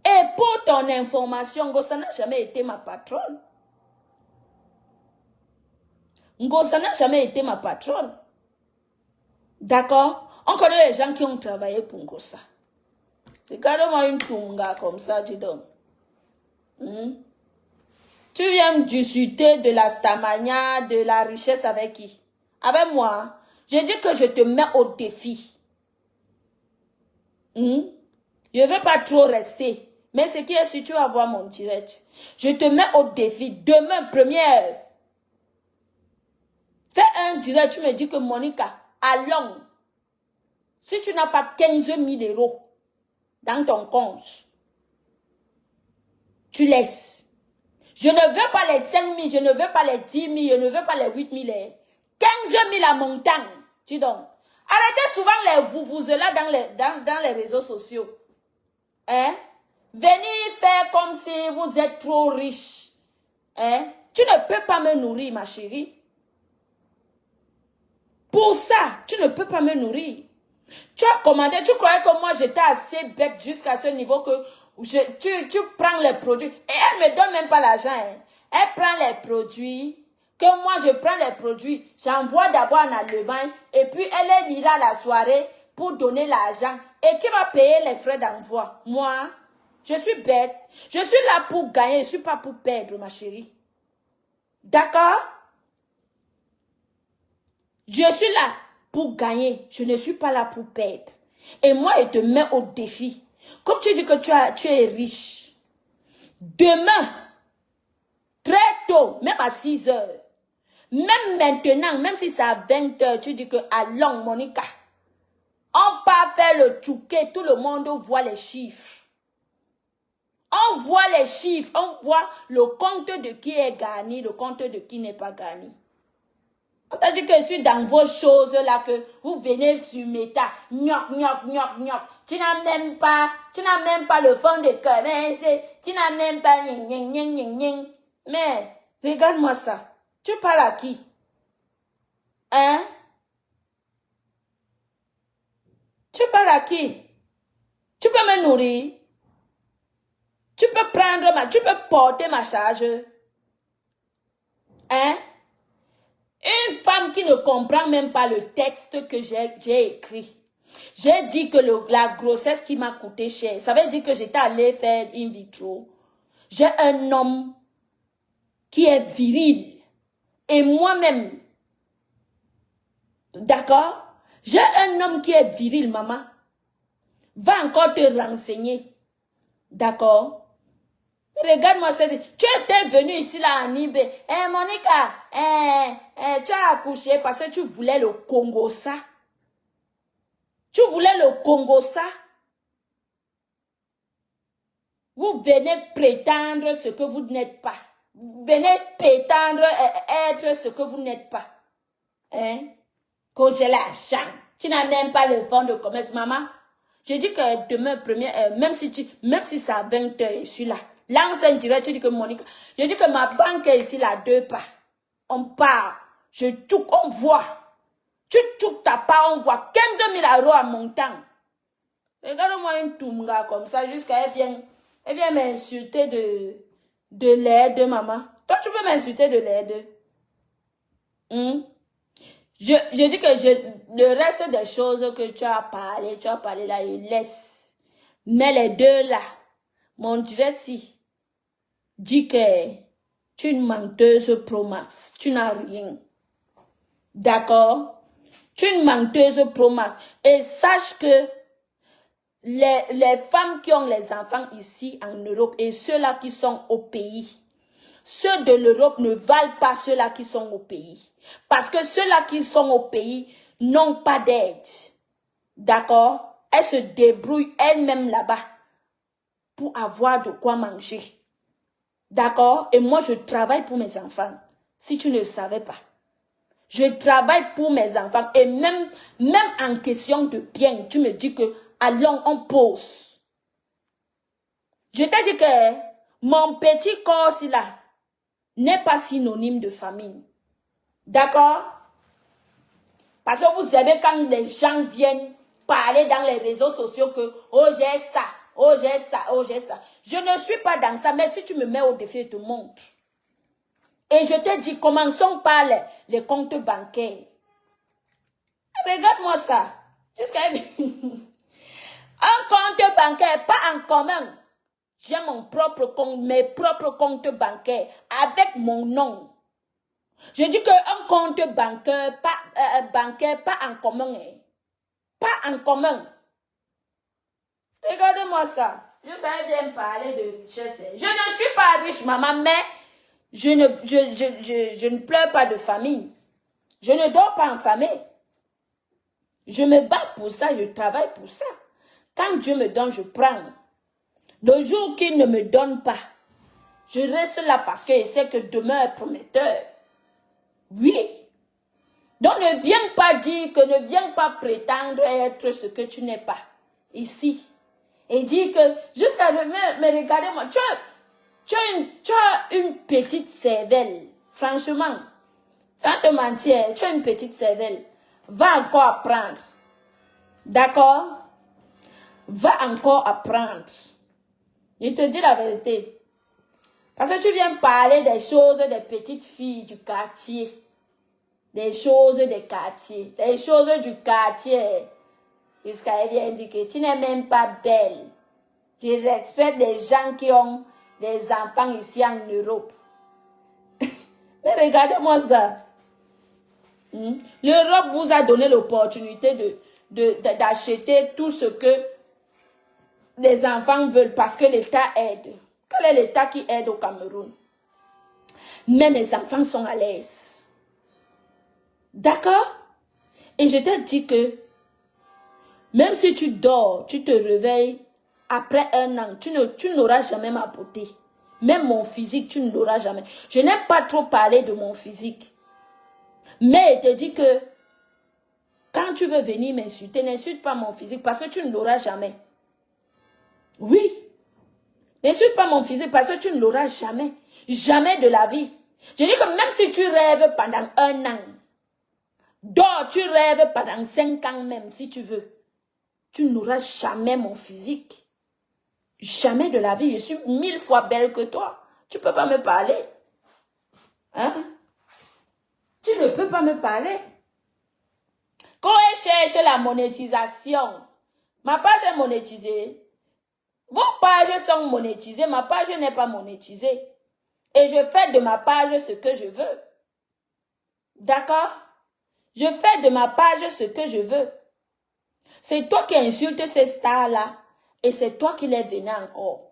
Et pour ton information, Gossa n'a jamais été ma patronne. Ngosa n'a jamais été ma patronne. D'accord? On connaît les gens qui ont travaillé pour Ngosa. Regarde-moi une tunga comme ça, dis donc. Tu viens discuter de la stamania, de la richesse avec qui? Avec moi. Je dis que je te mets au défi. Je ne veux pas trop rester. Mais ce qui est, si tu vas voir mon direct, je te mets au défi. Demain, première. Fais un direct, tu me dis que Monica, allons. Si tu n'as pas 15 000 € dans ton compte, tu laisses. Je ne veux pas les 5 000, je ne veux pas les 10 000, je ne veux pas les 8 000. 15 000 à montagne. Dis donc. Arrêtez souvent les vous-là dans les réseaux sociaux. Hein? Venez faire comme si vous êtes trop riche. Hein? Tu ne peux pas me nourrir, ma chérie. Pour ça, tu ne peux pas me nourrir. Tu as commandé, tu croyais que moi j'étais assez bête jusqu'à ce niveau que tu prends les produits. Et elle ne me donne même pas l'argent. Hein. Elle prend les produits. Que moi je prends les produits. J'envoie d'abord en Allemagne. Et puis elle ira la soirée pour donner l'argent. Et qui va payer les frais d'envoi? Moi, je suis bête. Je suis là pour gagner. Je ne suis pas pour perdre, ma chérie. D'accord? Je suis là pour gagner. Je ne suis pas là pour perdre. Et moi, je te mets au défi. Comme tu dis que tu es riche. Demain, très tôt, même à 6 heures, même maintenant, même si c'est à 20 heures, tu dis que allons, Monica, on part faire le touquet, tout le monde voit les chiffres. On voit les chiffres, on voit le compte de qui est gagné, le compte de qui n'est pas gagné. On t'a dit que je suis dans vos choses là, que vous venez sur Meta, gnoc, gnoc, gnoc, gnoc. Tu n'as même pas le fond de cœur, mais tu n'as même pas ning, ning, ning, ning, ning. Mais, regarde-moi ça. Tu parles à qui? Hein? Tu parles à qui? Tu peux me nourrir? Tu peux tu peux porter ma charge? Hein? Une femme qui ne comprend même pas le texte que j'ai écrit. J'ai dit que la grossesse qui m'a coûté cher, ça veut dire que j'étais allée faire in vitro. J'ai un homme qui est viril. Et moi-même, d'accord? J'ai un homme qui est viril, maman. Va encore te renseigner. D'accord? Regarde-moi, tu étais venue ici là en Ibé. Monica, tu as accouché parce que tu voulais le Congo ça. Tu voulais le Congo ça. Vous venez prétendre ce que vous n'êtes pas. Vous venez prétendre être ce que vous n'êtes pas. Hein? Que j'ai l'argent. Tu n'as même pas le fonds de commerce, maman. Je dis que demain, même si c'est à 20 h, je suis là. Lance un direct, tu dis que Monica, je dis que ma banque est ici, là, 2 pas. On part, je touche, on voit. Tu touches ta part, on voit 15 000 € à montant. Regarde-moi une toumga comme ça, jusqu'à elle vient m'insulter de l'aide, maman. Toi, tu peux m'insulter de l'aide. Je dis que le reste des choses que tu as parlé là, je laisse. Mais les deux là, mon direct si. Dis que tu es une menteuse pro max. Tu n'as rien. D'accord? Tu es une menteuse pro max. Et sache que les femmes qui ont les enfants ici en Europe et ceux-là qui sont au pays, ceux de l'Europe ne valent pas ceux-là qui sont au pays. Parce que ceux-là qui sont au pays n'ont pas d'aide. D'accord? Elles se débrouillent elles-mêmes là-bas pour avoir de quoi manger. D'accord? Et moi, je travaille pour mes enfants. Si tu ne le savais pas. Je travaille pour mes enfants. Et même en question de bien, tu me dis que, allons, on pose. Je t'ai dit que mon petit corps là n'est pas synonyme de famine. D'accord? Parce que vous savez quand les gens viennent parler dans les réseaux sociaux que, oh j'ai ça. Oh, j'ai ça, oh, j'ai ça. Je ne suis pas dans ça, mais si tu me mets au défi, je te montre. Et je te dis, commençons par les comptes bancaires. Regarde-moi ça. Jusqu'à un compte bancaire, pas en commun. J'ai mon propre compte, mes propres comptes bancaires avec mon nom. Je dis qu'un compte bancaire, pas en commun. Hein. Pas en commun. Regardez-moi ça. Je vais bien parler de richesse. Je ne suis pas riche, maman, mais je ne pleure pas de famine. Je ne dors pas en famille. Je me bats pour ça, je travaille pour ça. Quand Dieu me donne, je prends. Le jour qu'il ne me donne pas, je reste là parce que je sais que demain est prometteur. Oui. Donc ne viens pas dire que, ne viens pas prétendre être ce que tu n'es pas. Ici. Et dire que, juste à me regardez-moi, tu as une petite cervelle. Franchement, sans te mentir, tu as une petite cervelle. Va encore apprendre. D'accord? Va encore apprendre. Je te dis la vérité. Parce que tu viens parler des choses des petites filles du quartier. Des choses des quartiers. Des choses du quartier. Jusqu'à elle vient dire que tu n'es même pas belle. Je respecte les gens qui ont des enfants ici en Europe. Mais regardez-moi ça. L'Europe vous a donné l'opportunité d'acheter tout ce que les enfants veulent parce que l'État aide. Quel est l'État qui aide au Cameroun? Mais mes enfants sont à l'aise. D'accord? Et je te dis que même si tu dors, tu te réveilles, après un an, tu n'auras jamais ma beauté. Même mon physique, tu ne l'auras jamais. Je n'aime pas trop parler de mon physique. Mais je te dis que quand tu veux venir m'insulter, n'insulte pas mon physique parce que tu ne l'auras jamais. Oui. N'insulte pas mon physique parce que tu ne l'auras jamais. Jamais de la vie. Je dis que même si tu rêves pendant un an, dors, tu rêves pendant 5 ans même si tu veux, tu n'auras jamais mon physique. Jamais de la vie. Je suis 1000 fois belle que toi. Tu ne peux pas me parler. Hein? Tu ne peux pas me parler. Quand elle cherche la monétisation, ma page est monétisée. Vos pages sont monétisées, ma page n'est pas monétisée. Et je fais de ma page ce que je veux. D'accord? Je fais de ma page ce que je veux. C'est toi qui insultes ces stars-là. Et c'est toi qui les venais encore.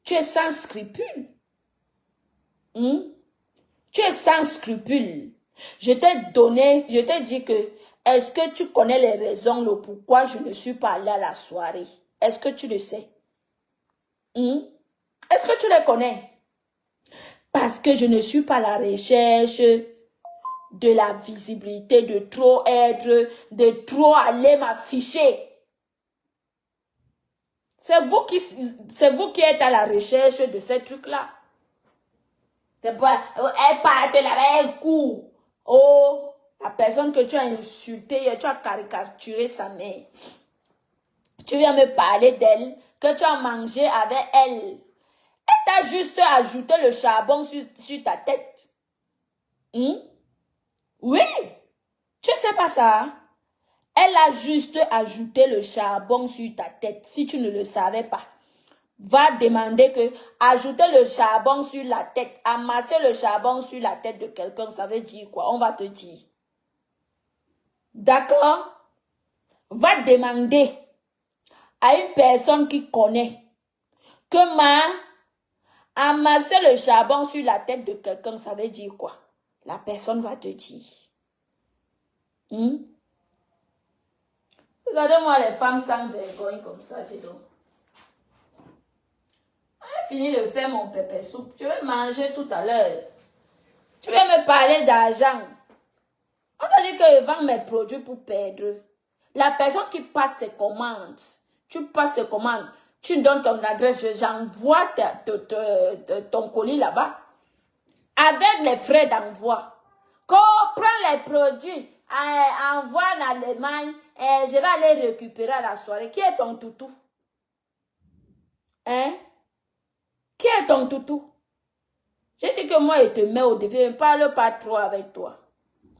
Tu es sans scrupules. Tu es sans scrupules. Je t'ai dit que, est-ce que tu connais les raisons, le pourquoi je ne suis pas allée à la soirée? Est-ce que tu le sais? Est-ce que tu les connais? Parce que je ne suis pas à la recherche de la visibilité, de trop être, de trop aller m'afficher. C'est vous qui êtes à la recherche de ces trucs-là. C'est pas, elle part là, un coup. Oh, la personne que tu as insultée, tu as caricaturé sa mère. Tu viens me parler d'elle, que tu as mangé avec elle. Elle t'a juste ajouté le charbon sur ta tête. Oui, tu sais pas ça. Elle a juste ajouté le charbon sur ta tête, si tu ne le savais pas. Va demander que ajouter le charbon sur la tête, amasser le charbon sur la tête de quelqu'un, ça veut dire quoi? On va te dire. D'accord? Va demander à une personne qui connaît que amasser le charbon sur la tête de quelqu'un, ça veut dire quoi? La personne va te dire. Regardez-moi les femmes sans vergogne comme ça, dis donc. J'ai fini de faire mon pépé soupe. Je vais manger tout à l'heure. Tu vas me parler d'argent. On a dit que je vends mes produits pour perdre. La personne qui passe ses commandes, tu passes ses commandes, tu me donnes ton adresse, j'envoie ton colis là-bas. Avec les frais d'envoi. Quand on prend les produits, envoie en Allemagne, et je vais aller récupérer à la soirée. Qui est ton toutou? Hein? Qui est ton toutou? J'ai dit que moi, il te met au défi. Je ne parle pas trop avec toi.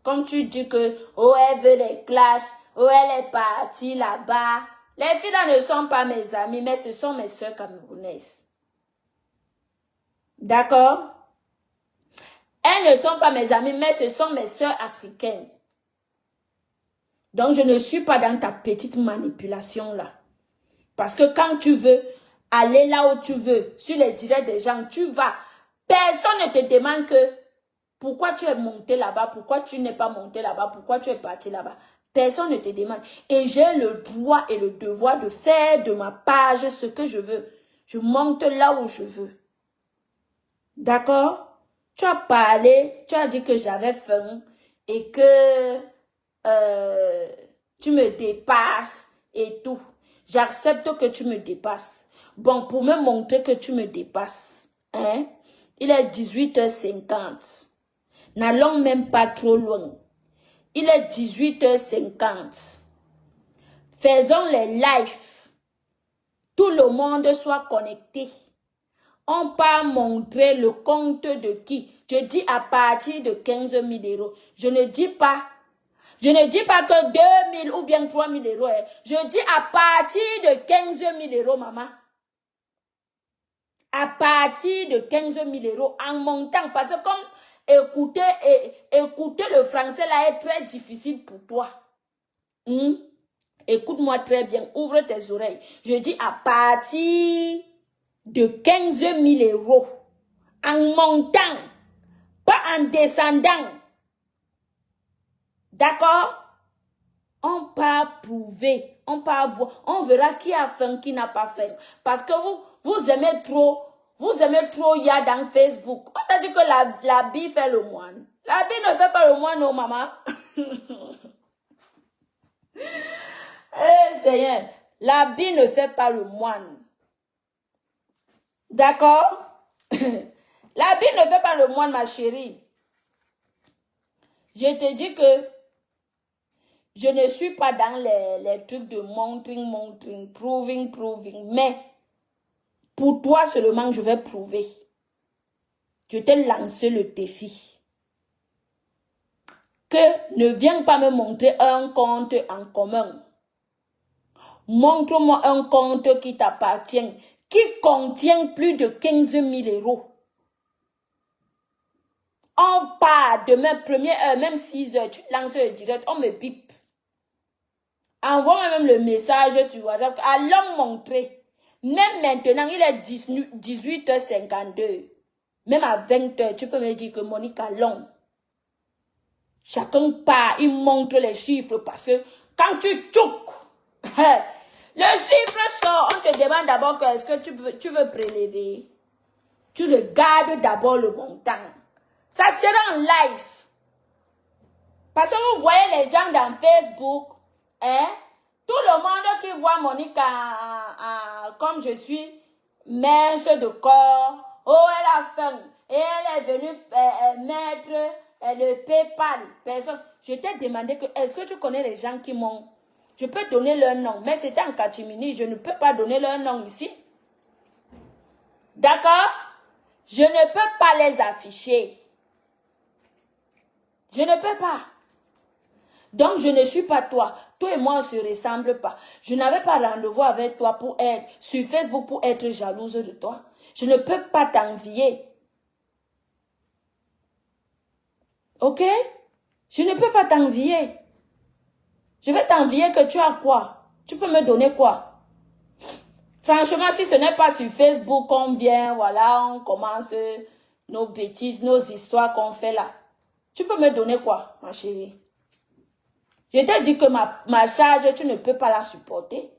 Comme tu dis que, oh, elle veut les clashs, oh, elle est partie là-bas. Les filles là ne sont pas mes amies, mais ce sont mes soeurs camerounaises. D'accord? Elles ne sont pas mes amies, mais ce sont mes soeurs africaines. Donc, je ne suis pas dans ta petite manipulation là. Parce que quand tu veux aller là où tu veux, sur les directs des gens, tu vas. Personne ne te demande que pourquoi tu es monté là-bas, pourquoi tu n'es pas monté là-bas, pourquoi tu es parti là-bas. Personne ne te demande. Et j'ai le droit et le devoir de faire de ma page ce que je veux. Je monte là où je veux. D'accord? Tu as parlé, tu as dit que j'avais faim et que tu me dépasses et tout. J'accepte que tu me dépasses. Bon, pour me montrer que tu me dépasses, hein, il est 18h50. N'allons même pas trop loin. Il est 18h50. Faisons les lives. Tout le monde soit connecté. On peut montrer le compte de qui? Je dis à partir de 15 000 euros. Je ne dis pas que 2 000 ou bien 3 000 euros. Je dis à partir de 15 000 euros, maman. À partir de 15 000 euros en montant. Parce que comme écouter le français là est très difficile pour toi. Écoute-moi très bien. Ouvre tes oreilles. Je dis à partir de 15 000 euros. En montant. Pas en descendant. D'accord? On peut prouver, on peut voir, on verra qui a faim, qui n'a pas faim. Parce que vous aimez trop Y'a dans Facebook. On a dit que la bille fait le moine. La bille ne fait pas le moine, non, maman. Eh, Seigneur, la bille ne fait pas le moine. D'accord? La bille ne fait pas le moine, ma chérie. Je te dis que je ne suis pas dans les trucs de montrant, proving. Mais pour toi seulement, je vais prouver. Je t'ai lancé le défi. Que ne viens pas me montrer un compte en commun. Montre-moi un compte qui t'appartient, qui contient plus de 15 000 euros. On part demain, première heure, même 6 heures, tu lances le direct, on me bip. Envoie-moi même le message sur WhatsApp. Allons montrer. Même maintenant, il est 18h52. Même à 20h, tu peux me dire que Monique allons. Chacun part, il montre les chiffres parce que quand tu tchouk, le chiffre sort, on te demande d'abord est-ce que tu veux prélever. Tu regardes d'abord le montant. Ça sera en live. Parce que vous voyez les gens dans Facebook, hein? Tout le monde qui voit Monique comme je suis, mince de corps, oh elle a faim, et elle est venue mettre le PayPal. Personne. Je t'ai demandé que est-ce que tu connais les gens qui m'ont. Je peux donner leur nom, mais c'était en catimini, je ne peux pas donner leur nom ici. D'accord? Je ne peux pas les afficher. Je ne peux pas. Donc, je ne suis pas toi. Toi et moi, on ne se ressemble pas. Je n'avais pas rendez-vous avec toi pour être sur Facebook pour être jalouse de toi. Je ne peux pas t'envier. Ok? Je ne peux pas t'envier. Je vais t'envier que tu as quoi? Tu peux me donner quoi? Franchement, si ce n'est pas sur Facebook qu'on vient, voilà, on commence nos bêtises, nos histoires qu'on fait là. Tu peux me donner quoi, ma chérie? Je t'ai dit que ma charge, tu ne peux pas la supporter.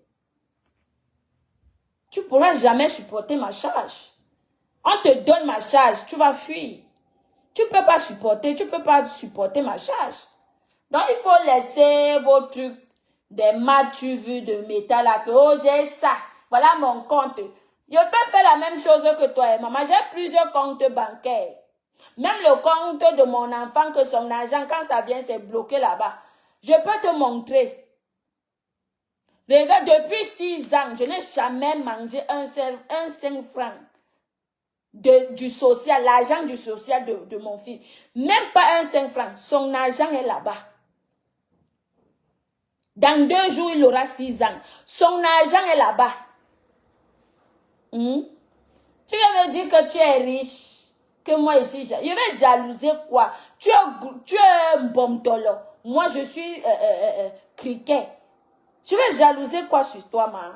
Tu ne pourras jamais supporter ma charge. On te donne ma charge, tu vas fuir. Tu ne peux pas supporter ma charge. Donc, il faut laisser vos trucs, des matchs vus de métal là, que oh, j'ai ça. Voilà mon compte. Je peux faire la même chose que toi et maman. J'ai plusieurs comptes bancaires. Même le compte de mon enfant, que son argent, quand ça vient, c'est bloqué là-bas. Je peux te montrer. Regarde, depuis 6 ans, je n'ai jamais mangé un 5 francs. du social, l'argent du social de mon fils. Même pas un 5 francs. Son argent est là-bas. Dans 2 jours, il aura 6 ans. Son argent est là-bas. Tu vas me dire que tu es riche, que moi ici, je vais jalouser quoi? Tu es un bomtolo. Moi, je suis criquet. Je vais jalouser quoi sur toi, ma?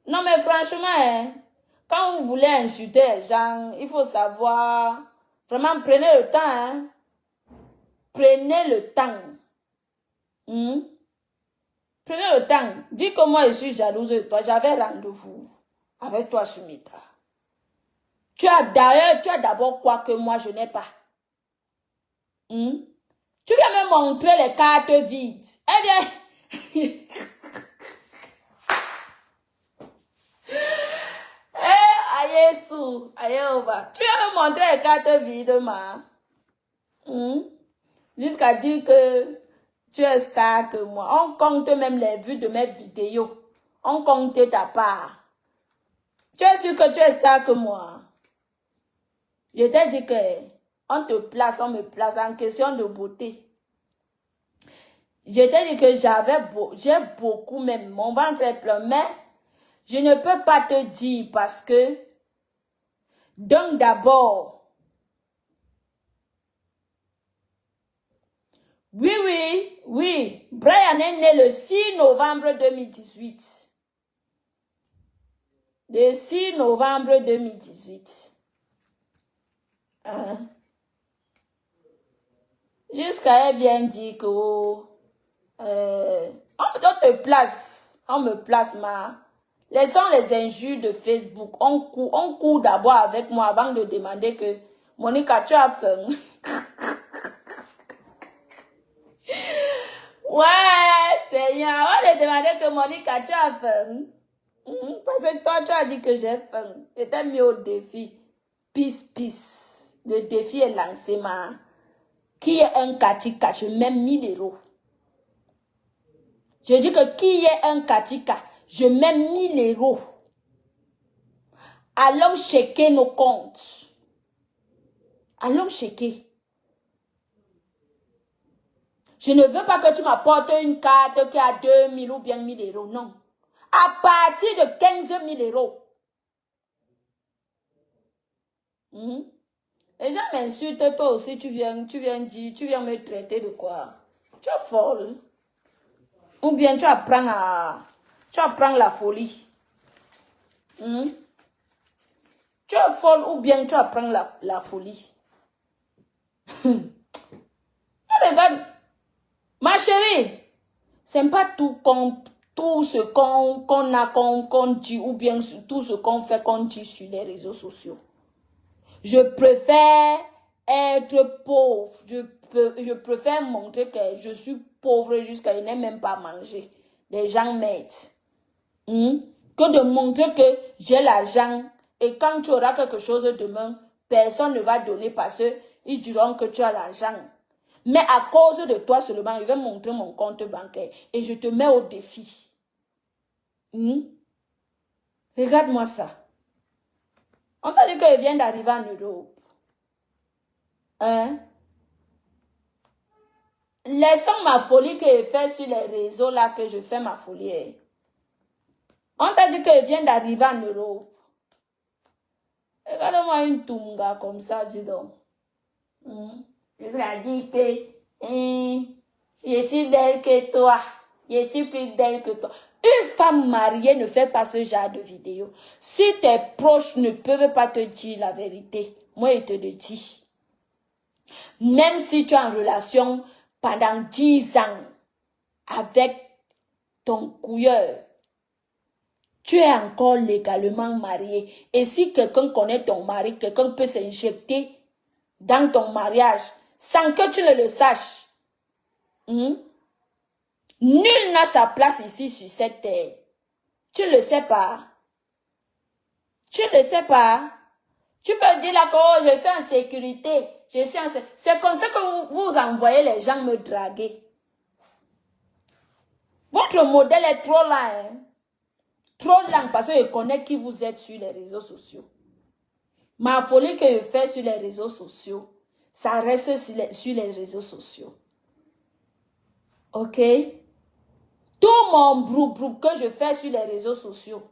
Non, mais franchement, hein, quand vous voulez insulter les gens, il faut savoir. Vraiment, prenez le temps, hein. Prenez le temps. Prenez le temps. Dis que moi, je suis jalouse de toi. J'avais rendez-vous avec toi, Sumita. Tu as d'abord quoi que moi, je n'ai pas. Tu viens me montrer les cartes vides. Eh bien... Tu viens me montrer les cartes vides, ma. Jusqu'à dire que tu es star que moi. On compte même les vues de mes vidéos. On compte ta part. Tu es sûr que tu es star que moi? Je t'ai dit que on te place, on me place en question de beauté. Je t'ai dit que j'ai beaucoup même. Mon ventre est plein, mais je ne peux pas te dire parce que donc d'abord, oui, Brian est né le 6 novembre 2018. Le 6 novembre 2018. Jusqu'à elle bien dit que on me place, ma. Laissons les injures de Facebook. On court d'abord avec moi avant de demander que Monica, tu as faim. Ouais, Seigneur, on a demandé que Monica, tu as faim. Parce que toi, tu as dit que j'ai faim. C'était mis au défi. Peace. Le défi est lancé, ma. Qui est un katika? Je mets 1000 €. Je dis que qui est un katika? Je mets 1000 €. Allons checker nos comptes. Allons checker. Je ne veux pas que tu m'apportes une carte qui a 2000 ou bien 1000 €. Non. À partir de 15 000 €. Les gens m'insultent, toi aussi, tu viens me traiter de quoi? Tu es folle. Ou bien tu apprends la folie. Tu es folle ou bien tu apprends la folie. Regarde, ma chérie, c'est pas tout ce qu'on dit ou bien tout ce qu'on fait qu'on dit sur les réseaux sociaux. Je préfère être pauvre. Je préfère montrer que je suis pauvre jusqu'à ne même pas manger. Les gens m'aident. Que de montrer que j'ai l'argent et quand tu auras quelque chose demain, personne ne va donner parce qu'ils diront que tu as l'argent. Mais à cause de toi seulement, je vais montrer mon compte bancaire et je te mets au défi. Regarde-moi ça. On t'a dit qu'il vient d'arriver en Europe. Laissons ma folie que je fais sur les réseaux là, que je fais ma folie. On t'a dit qu'il vient d'arriver en Europe. Regarde-moi une tunga comme ça, dis donc. Je a dit que je suis belle que toi. Je suis plus belle que toi. Une femme mariée ne fait pas ce genre de vidéo. Si tes proches ne peuvent pas te dire la vérité, moi je te le dis. Même si tu es en relation pendant 10 ans avec ton couilleur, tu es encore légalement marié. Et si quelqu'un connaît ton mari, quelqu'un peut s'injecter dans ton mariage sans que tu ne le saches. Nul n'a sa place ici sur cette terre. Tu ne le sais pas. Tu ne le sais pas. Tu peux dire là que oh, je suis en sécurité. C'est comme ça que vous envoyez les gens me draguer. Votre modèle est trop lent. Trop lent parce que je connais qui vous êtes sur les réseaux sociaux. Ma folie que je fais sur les réseaux sociaux, ça reste sur les réseaux sociaux. Ok? Tout mon brou que je fais sur les réseaux sociaux,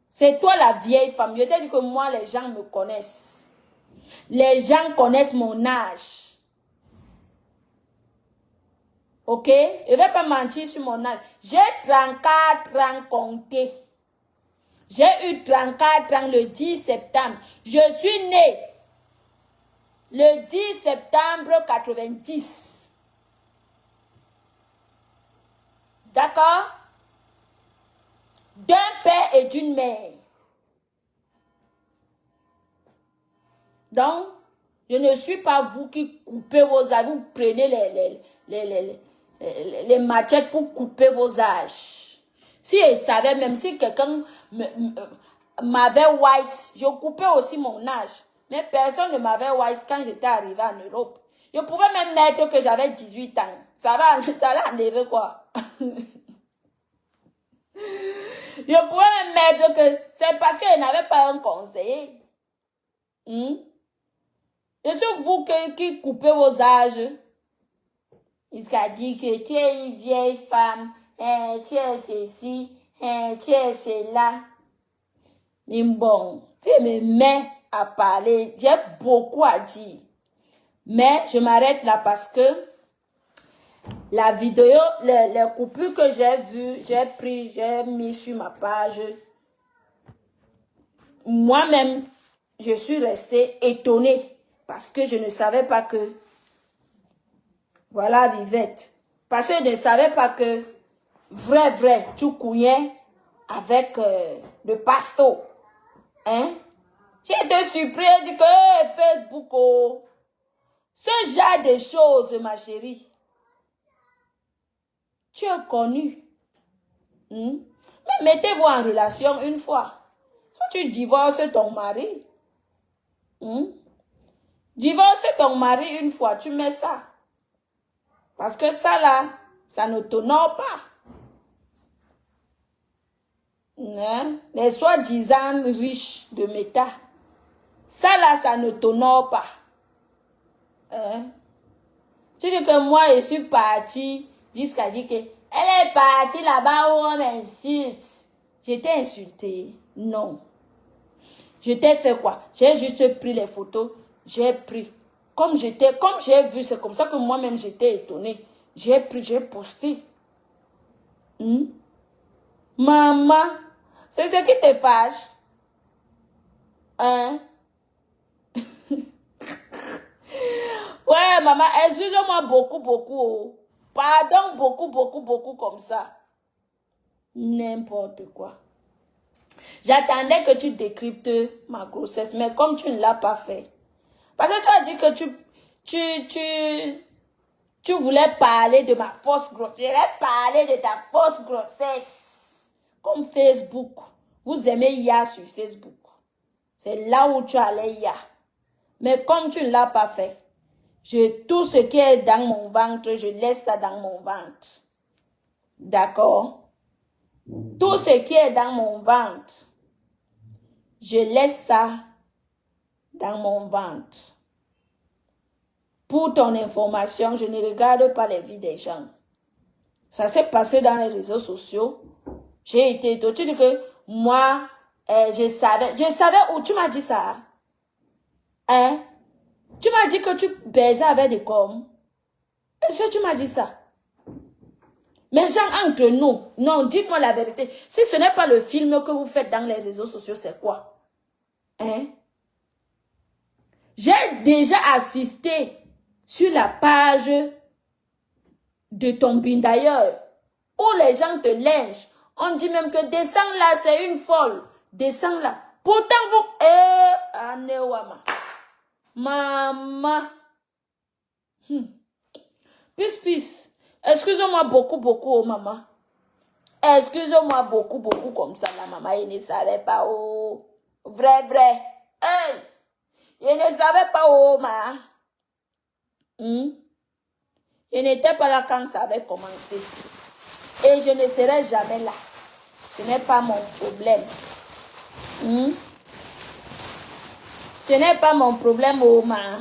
c'est toi la vieille femme. Je t'ai dit que moi, les gens me connaissent. Les gens connaissent mon âge. Ok? Je ne vais pas mentir sur mon âge. J'ai 34 ans compté. J'ai eu 34 ans le 10 septembre. Je suis née le 10 septembre 90. D'accord? D'un père et d'une mère. Donc, je ne suis pas vous qui coupez vos âges. Vous prenez les machettes pour couper vos âges. Si je savais, même si quelqu'un m'avait wise, je coupais aussi mon âge. Mais personne ne m'avait wise quand j'étais arrivée en Europe. Je pouvais même mettre que j'avais 18 ans. Ça allait enlever quoi? Je pouvais même mettre que c'est parce que je n'avais pas un conseiller. Je suis vous qui coupez vos âges. Il a dit que tu es une vieille femme, tu es ceci, tu es cela. Mais bon, tu me mets à parler, j'ai beaucoup à dire. Mais je m'arrête là parce que la vidéo, les coupures que j'ai vues, j'ai mis sur ma page. Moi-même, je suis restée étonnée parce que je ne savais pas que, voilà Vivette, parce que je ne savais pas que, vrai, tu couillais avec le pasto. Hein? J'ai été surpris, j'ai dit que hey, Facebook, oh, ce genre de choses, ma chérie, tu es connu. Mais mettez-vous en relation une fois. Si tu divorces ton mari, divorce ton mari une fois, tu mets ça. Parce que ça là, ça ne t'honore pas. Les soi-disant riches de méta, ça là, ça ne t'honore pas. Tu dis que moi, je suis partie jusqu'à dire que elle est partie là-bas où on m'insulte. J'étais insultée. Non. Je t'ai fait quoi? J'ai juste pris les photos. J'ai pris. Comme j'ai vu, c'est comme ça que moi-même j'étais étonnée. J'ai pris, j'ai posté. Maman, c'est ce qui te fâche. Hein? Ouais, maman, excusez-moi beaucoup. Pardon, beaucoup comme ça. N'importe quoi. J'attendais que tu décryptes ma grossesse, mais comme tu ne l'as pas fait. Parce que tu as dit que tu voulais parler de ma fausse grossesse. Je vais parler de ta fausse grossesse. Comme Facebook. Vous aimez IA sur Facebook. C'est là où tu allais IA. Mais comme tu ne l'as pas fait, tout ce qui est dans mon ventre, je laisse ça dans mon ventre. D'accord? Tout ce qui est dans mon ventre, je laisse ça dans mon ventre. Pour ton information, je ne regarde pas les vies des gens. Ça s'est passé dans les réseaux sociaux. J'ai été étonnée. Tu dis que moi, je savais où tu m'as dit ça. Hein? Tu m'as dit que tu baisais avec des coms. Est-ce que tu m'as dit ça? Mais genre, entre nous, non, dites-moi la vérité. Si ce n'est pas le film que vous faites dans les réseaux sociaux, c'est quoi? Hein? J'ai déjà assisté sur la page de ton bin d'ailleurs, où les gens te lynchent. On dit même que descends là, c'est une folle. Descends là. Pourtant, vous... Anewama. Maman. Peace. Excusez-moi beaucoup, oh maman. Excusez-moi beaucoup comme ça, la maman. Il ne savait pas, oh. Vrai. Hey! Il ne savait pas, oh, ma. Je n'étais pas là quand ça avait commencé. Et je ne serai jamais là. Ce n'est pas mon problème. Ce n'est pas mon problème, Oma.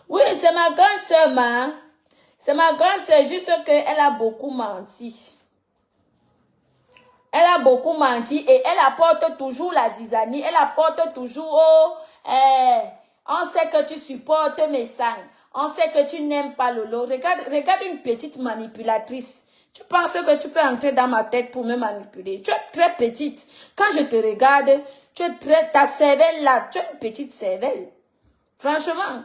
Oui, c'est ma grande sœur, ma. C'est ma grande sœur, juste qu'elle a beaucoup menti. Elle a beaucoup menti et elle apporte toujours la zizanie. Elle apporte toujours, on sait que tu supportes mes sangs. On sait que tu n'aimes pas Lolo. Regarde une petite manipulatrice. Tu penses que tu peux entrer dans ma tête pour me manipuler. Tu es très petite. Quand je te regarde, tu es ta cervelle là, tu es une petite cervelle. Franchement,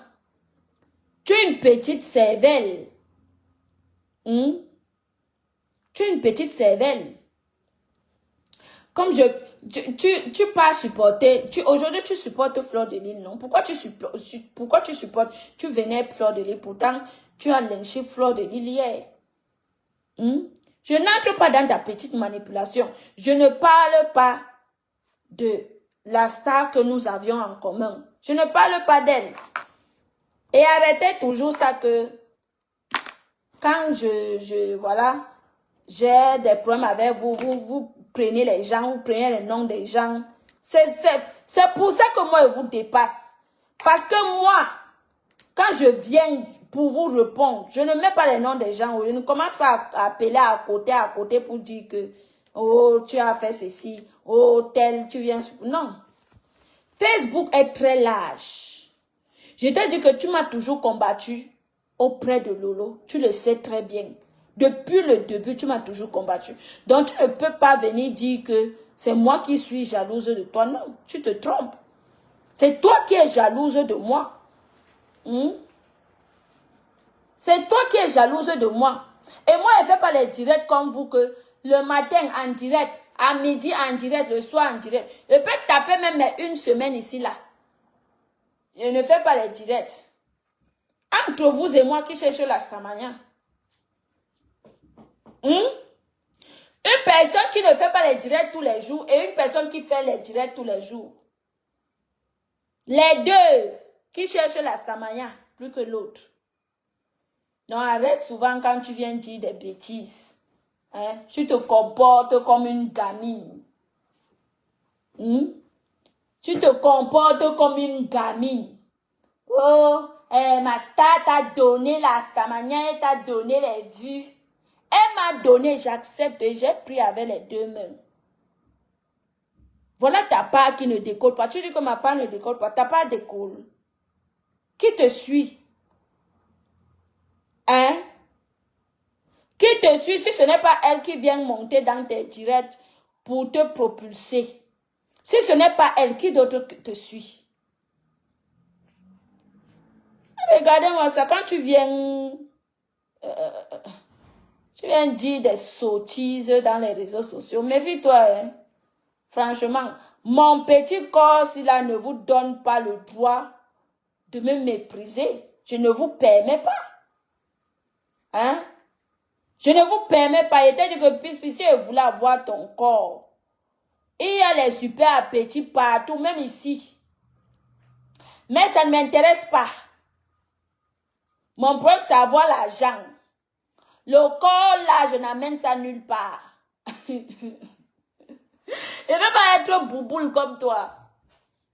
tu es une petite cervelle. Tu es une petite cervelle. Comme tu pas supporter, aujourd'hui tu supportes Fleur de Lys, non? Pourquoi tu supportes, tu venais Fleur de Lys, pourtant tu as lynché Fleur de Lys hier. Je n'entre pas dans ta petite manipulation. Je ne parle pas de la star que nous avions en commun. Je ne parle pas d'elle. Et arrêtez toujours ça que quand voilà, j'ai des problèmes avec vous prenez les gens, vous prenez les noms des gens. C'est pour ça que moi, je vous dépasse. Parce que moi, quand je viens pour vous répondre, je ne mets pas les noms des gens. Je ne commence pas à appeler à côté pour dire que, oh, tu as fait ceci, oh, tel, tu viens. Non. Facebook est très large. Je te dis que tu m'as toujours combattu auprès de Lolo. Tu le sais très bien. Depuis le début, tu m'as toujours combattu. Donc, tu ne peux pas venir dire que c'est moi qui suis jalouse de toi. Non, tu te trompes. C'est toi qui es jalouse de moi. C'est toi qui es jalouse de moi. Et moi, je ne fais pas les directs comme vous que le matin en direct, à midi en direct, le soir en direct. Je peux taper même une semaine ici, là. Je ne fais pas les directs. Entre vous et moi qui cherche la Stamania. Une personne qui ne fait pas les directs tous les jours et une personne qui fait les directs tous les jours. Les deux qui cherchent la Stamania plus que l'autre. Donc arrête souvent quand tu viens dire des bêtises. Hein? Tu te comportes comme une gamine. Tu te comportes comme une gamine. Oh, ma star t'a donné la Stamania, elle t'a donné les vues. Elle m'a donné, j'accepte, j'ai pris avec les deux mains. Voilà ta part qui ne décolle pas. Tu dis que ma part ne décolle pas. Ta part décolle. Qui te suit? Hein? Qui te suit si ce n'est pas elle qui vient monter dans tes directs pour te propulser? Si ce n'est pas elle, qui d'autre te suit? Regardez-moi ça. Quand tu viens... Tu viens dire des sottises dans les réseaux sociaux. Méfie-toi, hein. Franchement, mon petit corps, s'il ne vous donne pas le droit de me mépriser, je ne vous permets pas. Hein? Je ne vous permets pas. Il t'a dit que puisque si je voulais avoir ton corps, il y a les super appétits partout, même ici. Mais ça ne m'intéresse pas. Mon problème, c'est avoir l'argent. Le corps, là, je n'amène ça nulle part. Je ne veux pas être bouboule comme toi.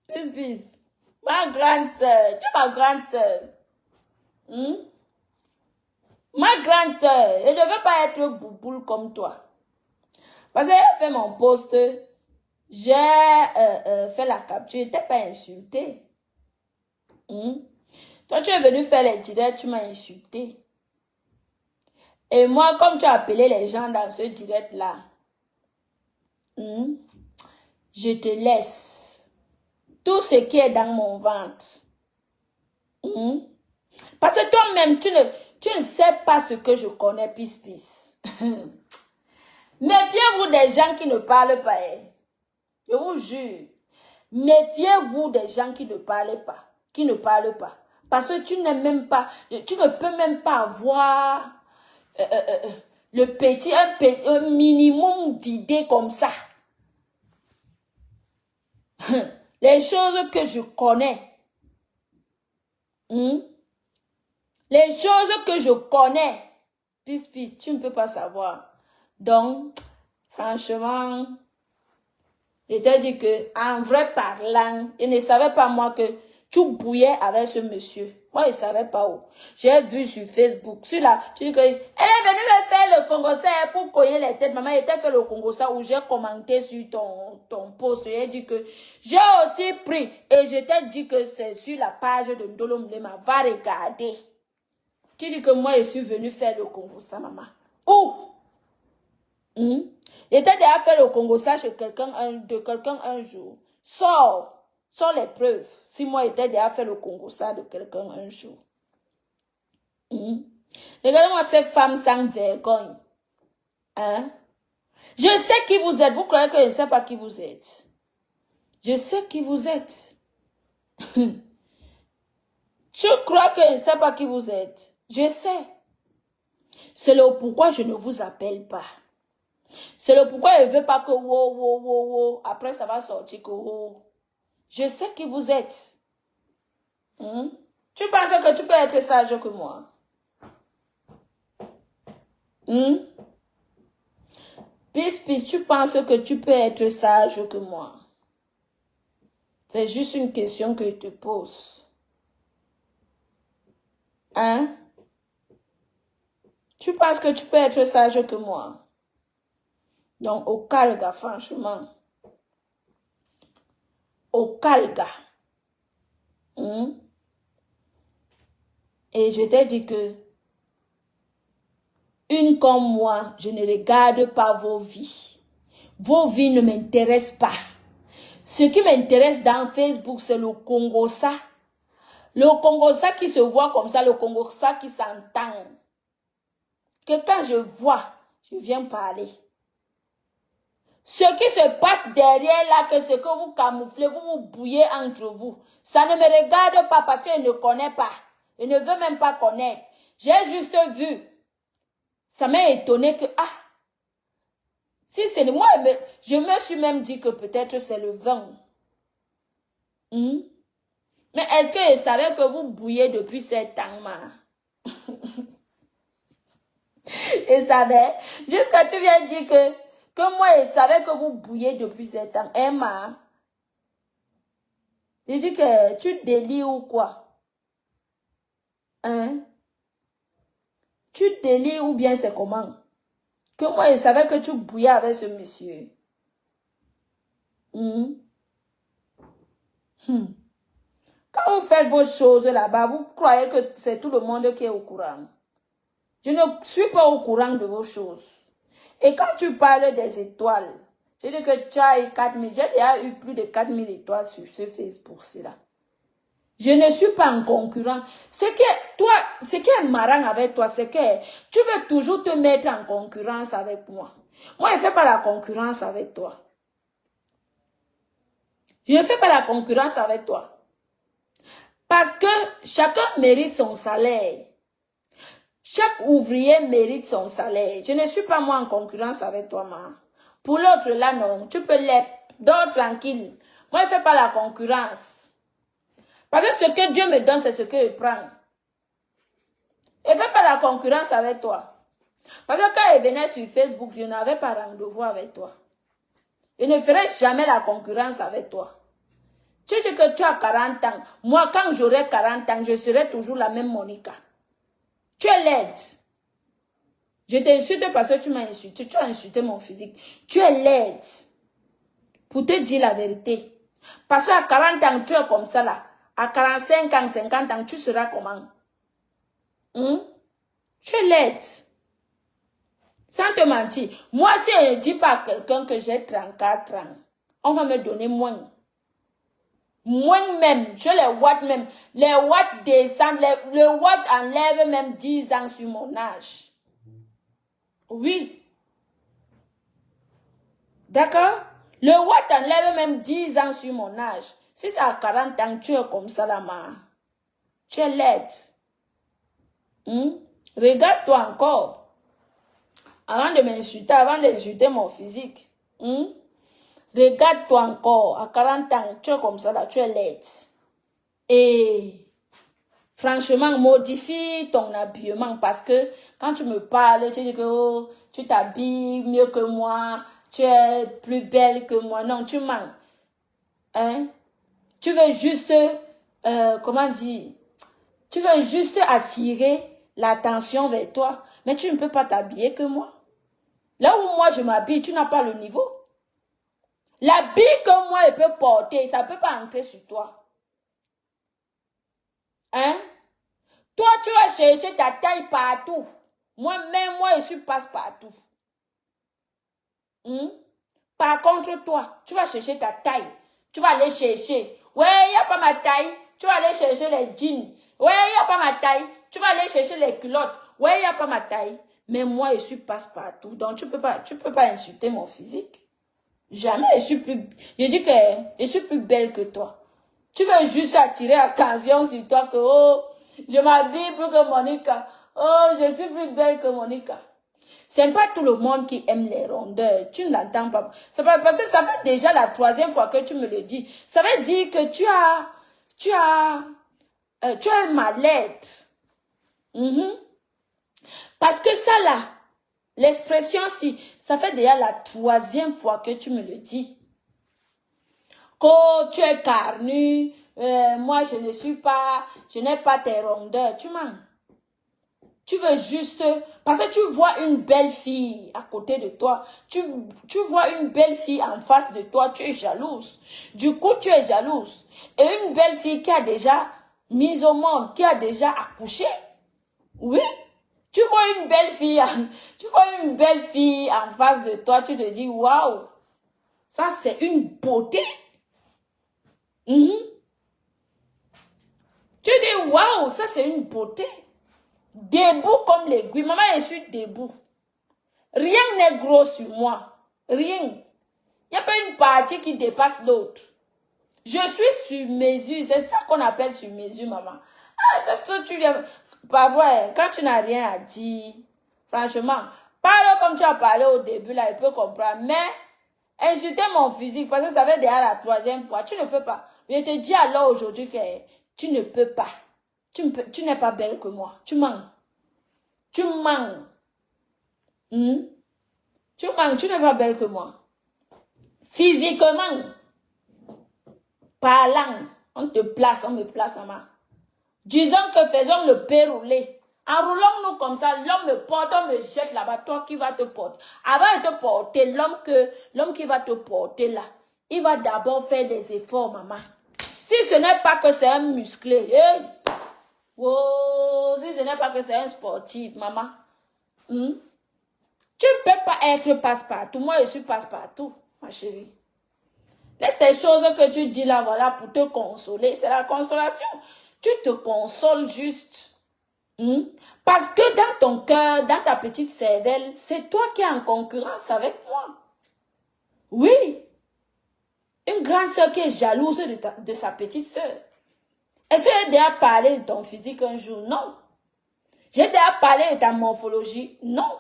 Peace. Ma grande soeur. Tu es ma grande soeur. Ma grande soeur. Je ne veux pas être bouboule comme toi. Parce que j'ai fait mon post. J'ai fait la capture. Je n'étais pas insultée. Toi, tu es venu faire les directs. Tu m'as insulté. Et moi, comme tu as appelé les gens dans ce direct-là, je te laisse tout ce qui est dans mon ventre. Parce que toi-même, tu ne sais pas ce que je connais, peace. Méfiez-vous des gens qui ne parlent pas. Je vous jure. Méfiez-vous des gens qui ne parlent pas. Parce que tu ne peux même pas avoir... un minimum d'idées comme ça. Les choses que je connais. Les choses que je connais. Peace, tu ne peux pas savoir. Donc, franchement, Je t'ai dit que, en vrai parlant, il ne savait pas moi que tu bouillais avec ce monsieur. Moi, il ne savait pas où. J'ai vu sur Facebook, sur là, tu dis que, elle est venue me faire le Congo ça pour cogner les têtes. Maman, elle t'a fait le Congo ça où j'ai commenté sur ton post. J'ai dit que j'ai aussi pris et je t'ai dit que c'est sur la page de Ndolo Mlema. Va regarder. Tu dis que moi, je suis venue faire le Congo ça, maman. Où? J'étais déjà fait le Congo ça chez quelqu'un un jour. Sors les preuves. Si moi j'étais déjà fait le Congo ça de quelqu'un un jour. Regardez-moi ces femmes sans vergogne. Hein? Je sais qui vous êtes. Vous croyez que je ne sais pas qui vous êtes? Je sais qui vous êtes. Tu crois que je ne sais pas qui vous êtes? Je sais. C'est le pourquoi je ne vous appelle pas. C'est le pourquoi je ne veux pas que wow. Après, ça va sortir que wow. Je sais qui vous êtes. Tu penses que tu peux être sage que moi? Peace, tu penses que tu peux être sage que moi? C'est juste une question que je te pose. Hein? Tu penses que tu peux être sage que moi? Donc, au calga, franchement. Au calga. Et je t'ai dit que une comme moi, je ne regarde pas vos vies. Vos vies ne m'intéressent pas. Ce qui m'intéresse dans Facebook, c'est le Congo ça. Le Congo ça qui se voit comme ça, le Congo ça qui s'entend. Que quand je vois, je viens parler. Ce qui se passe derrière là, que ce que vous camouflez, vous vous bouillez entre vous. Ça ne me regarde pas parce que je ne connais pas. Je ne veux même pas connaître. J'ai juste vu. Ça m'a étonné que, si c'est moi, je me suis même dit que peut-être c'est le vin. Mais est-ce que je savais que vous bouillez depuis 7 ans, ma? Je savais. Jusqu'à tu viens dire que moi, je savais que vous bouillez depuis 7 ans. Emma, je dis que tu délies ou quoi? Hein? Tu délies ou bien c'est comment? Que moi, je savais que tu bouillais avec ce monsieur. Quand vous faites vos choses là-bas, vous croyez que c'est tout le monde qui est au courant. Je ne suis pas au courant de vos choses. Et quand tu parles des étoiles, je dis que tu as eu 4000, j'ai déjà eu plus de 4000 étoiles sur ce Facebook-là. Je ne suis pas en concurrent. Ce qui est marrant avec toi, c'est que tu veux toujours te mettre en concurrence avec moi. Moi, je ne fais pas la concurrence avec toi. Je ne fais pas la concurrence avec toi. Parce que chacun mérite son salaire. Chaque ouvrier mérite son salaire. Je ne suis pas moi en concurrence avec toi, ma. Pour l'autre, là, non. Tu peux l'être. Dors tranquille. Moi, je ne fais pas la concurrence. Parce que ce que Dieu me donne, c'est ce que je prends. Je ne fais pas la concurrence avec toi. Parce que quand je venais sur Facebook, je n'avais pas rendez-vous avec toi. Je ne ferai jamais la concurrence avec toi. Tu dis que tu as 40 ans. Moi, quand j'aurai 40 ans, je serai toujours la même Monica. Tu es laide. Je t'insulte parce que tu m'as insulté. Tu as insulté mon physique. Tu es laide. Pour te dire la vérité. Parce qu'à 40 ans, tu es comme ça là. À 45 ans, 50 ans, tu seras comment? Tu es laide. Sans te mentir. Moi, si je ne dis pas à quelqu'un que j'ai 34 ans, on va me donner moins. Moins même. Je les watts même. Les watts descendent. Le watt enlève même 10 ans sur mon âge. Oui. D'accord? Le watt enlève même 10 ans sur mon âge. Si c'est à 40 ans, tu es comme ça là, ma. Tu es laide. Regarde-toi encore. Avant de m'insulter, avant d'insulter mon physique. Regarde-toi encore. À 40 ans, tu es comme ça là, tu es laide. Et franchement, modifie ton habillement parce que quand tu me parles, tu dis que tu t'habilles mieux que moi, tu es plus belle que moi. Non, tu mens. Hein? Tu veux juste, comment dire, tu veux juste attirer l'attention vers toi, mais tu ne peux pas t'habiller que moi. Là où moi je m'habille, tu n'as pas le niveau. L'habit que moi je peux porter, ça ne peut pas entrer sur toi. Hein? Toi, tu vas chercher ta taille partout. Moi-même, moi, je suis passe-partout. Par contre, toi, tu vas chercher ta taille. Tu vas aller chercher. Ouais, il n'y a pas ma taille. Tu vas aller chercher les jeans. Ouais, il n'y a pas ma taille. Tu vas aller chercher les culottes. Ouais, il n'y a pas ma taille. Mais moi, je suis passe-partout. Donc, tu peux pas insulter mon physique. Jamais je dis que je suis plus belle que toi. Tu veux juste attirer l'attention sur toi que, oh, je m'habille plus que Monica. Oh, je suis plus belle que Monica. C'est pas tout le monde qui aime les rondeurs. Tu ne l'entends pas. C'est pas parce que ça fait déjà la 3e fois que tu me le dis. Ça veut dire que tu as un mal-être. Parce que ça là, l'expression si, ça fait déjà la 3e fois que tu me le dis. Quand tu es carnu, moi je n'ai pas tes rondeurs. Tu mens. Tu veux juste, parce que tu vois une belle fille à côté de toi, tu vois une belle fille en face de toi, tu es jalouse. Du coup, tu es jalouse. Et une belle fille qui a déjà mis au monde, qui a déjà accouché. Oui. Tu vois une belle fille en face de toi, tu te dis, waouh, ça c'est une beauté. Tu dis, waouh, ça c'est une beauté. Debout comme l'aiguille. Maman, je suis debout. Rien n'est gros sur moi. Rien. Il n'y a pas une partie qui dépasse l'autre. Je suis sur mesure. C'est ça qu'on appelle sur mesure, maman. Parfois, quand tu n'as rien à dire, franchement, parle comme tu as parlé au début, là, il peut comprendre. Mais, insulter mon physique, parce que ça fait déjà la 3e fois, tu ne peux pas. Je te dis alors aujourd'hui que tu ne peux pas. Tu n'es pas belle que moi. Tu mens. Tu mens. Tu mens. Tu n'es pas belle que moi. Physiquement. Parlant. On me place, maman. Disons que faisons le péroulé. Enroulons-nous comme ça. L'homme me porte, on me jette là-bas. Toi qui vas te porter. Avant de te porter, l'homme qui va te porter là, il va d'abord faire des efforts, maman. Si ce n'est pas que c'est un musclé, hey. Oh, si ce n'est pas que c'est un sportif, maman. Tu ne peux pas être passe-partout. Moi, je suis passe-partout, ma chérie. Laisse tes choses que tu dis là, voilà, pour te consoler. C'est la consolation. Tu te consoles juste. Parce que dans ton cœur, dans ta petite cervelle, c'est toi qui es en concurrence avec moi. Oui. Une grande sœur qui est jalouse de sa petite sœur. Est-ce que j'ai déjà parlé de ton physique un jour? Non. J'ai déjà parlé de ta morphologie? Non.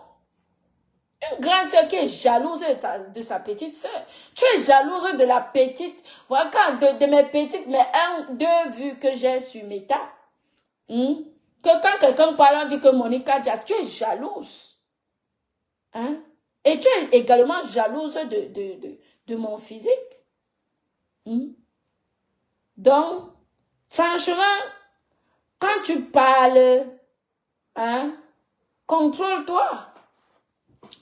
Une grande sœur qui est jalouse de sa petite sœur. Tu es jalouse de la petite. Voilà, de mes petites, mais 1, 2 vues que j'ai sur Meta. Que quand quelqu'un parle, on dit que Monica Jazz, tu es jalouse. Et tu es également jalouse de mon physique. Donc, franchement, quand tu parles, contrôle-toi.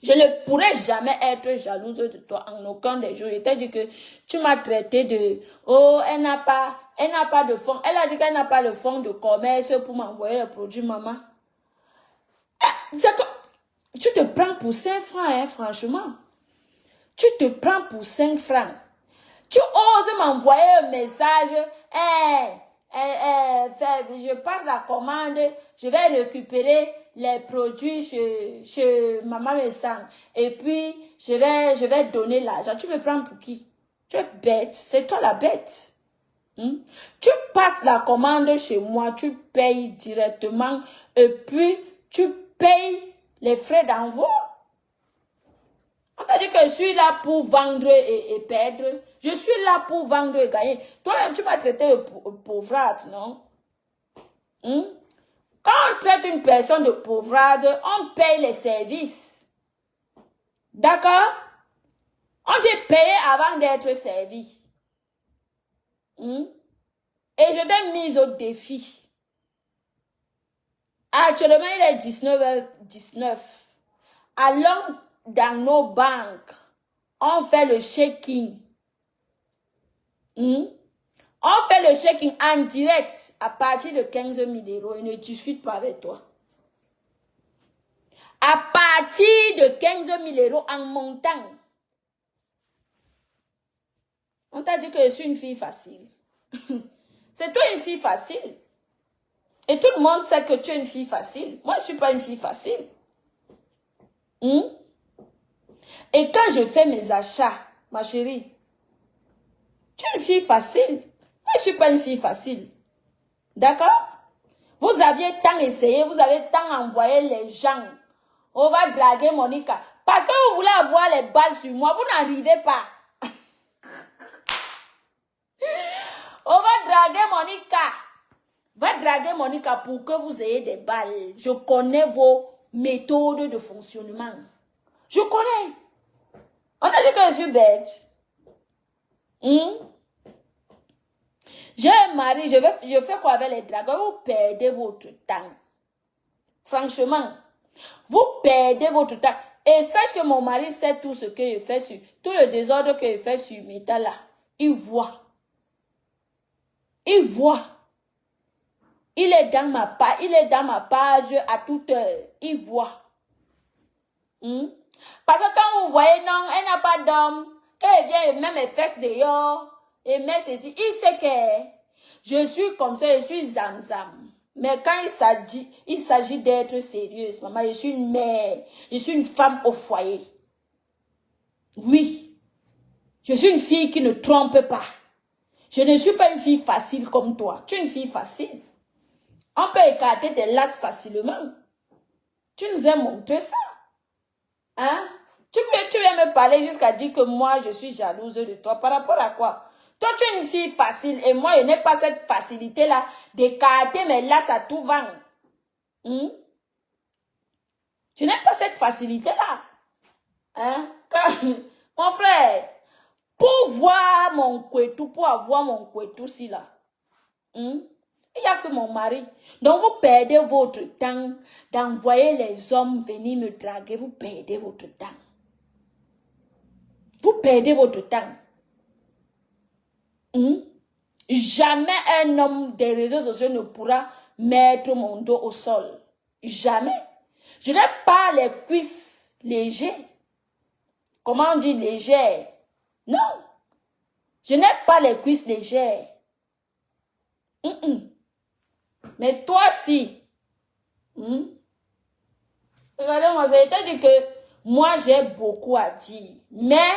Je ne pourrais jamais être jalouse de toi en aucun des jours. Je t'ai dit que tu m'as traité de, oh, elle n'a pas de fonds. Elle a dit qu'elle n'a pas le fonds de commerce pour m'envoyer le produit, maman. Tu te prends pour 5 francs, franchement. Tu te prends pour 5 francs. Tu oses m'envoyer un message, je passe la commande, je vais récupérer les produits chez Maman Messang. Et puis, je vais donner l'argent. Tu me prends pour qui? Tu es bête. C'est toi la bête. Tu passes la commande chez moi, tu payes directement et puis tu payes les frais d'envoi. On t'a dit que je suis là pour vendre et perdre. Je suis là pour vendre et gagner. Toi-même, tu m'as traité de pauvrade, non? Quand on traite une personne de pauvrade, on paye les services. D'accord? On dit payer avant d'être servi. Et je t'ai mise au défi. Actuellement, il est 19h19. Allons dans nos banques. On fait le checking. On fait le checking en direct à partir de 15 000 euros. Il ne discute pas avec toi. À partir de 15 000 euros en montant. On t'a dit que je suis une fille facile. C'est toi une fille facile. Et tout le monde sait que tu es une fille facile. Moi, je ne suis pas une fille facile. Et quand je fais mes achats, ma chérie, tu es une fille facile. Moi, je ne suis pas une fille facile. D'accord? Vous aviez tant essayé, vous avez tant envoyé les gens. On va draguer Monica. Parce que vous voulez avoir les balles sur moi, vous n'arrivez pas. On va draguer Monica. Va draguer Monica pour que vous ayez des balles. Je connais vos méthodes de fonctionnement. Je connais. On a dit que je suis bête. J'ai un mari, je fais quoi avec les dragueurs? Vous perdez votre temps. Franchement, vous perdez votre temps. Et sache que mon mari sait tout ce que je fais sur, tout le désordre que je fais sur Meta là. Il voit. Il voit. Il est dans ma page à toute heure. Il voit. Parce que quand vous voyez, non, elle n'a pas d'homme, qu'elle vient et met mes fesses dehors, et met ceci, il sait que je suis comme ça, je suis zam-zam. Mais quand il s'agit d'être sérieuse, maman, je suis une mère, je suis une femme au foyer. Oui. Je suis une fille qui ne trompe pas. Je ne suis pas une fille facile comme toi. Tu es une fille facile. On peut écarter tes laces facilement. Tu nous as montré ça. Hein? Tu viens me parler jusqu'à dire que moi, je suis jalouse de toi. Par rapport à quoi? Toi, tu es une fille facile et moi, je n'ai pas cette facilité-là d'écarter mes laces à tout vent. Je n'ai pas cette facilité-là. Hein? Mon frère, pour voir mon couetou, pour avoir mon couetou-ci là, il n'y a que mon mari. Donc, vous perdez votre temps d'envoyer les hommes venir me draguer. Vous perdez votre temps. Vous perdez votre temps. Jamais un homme des réseaux sociaux ne pourra mettre mon dos au sol. Jamais. Je n'ai pas les cuisses légères. Comment on dit légères? Non. Je n'ai pas les cuisses légères. Mais toi, si. Regardez-moi, ça t'a dit que moi, j'ai beaucoup à dire. Mais,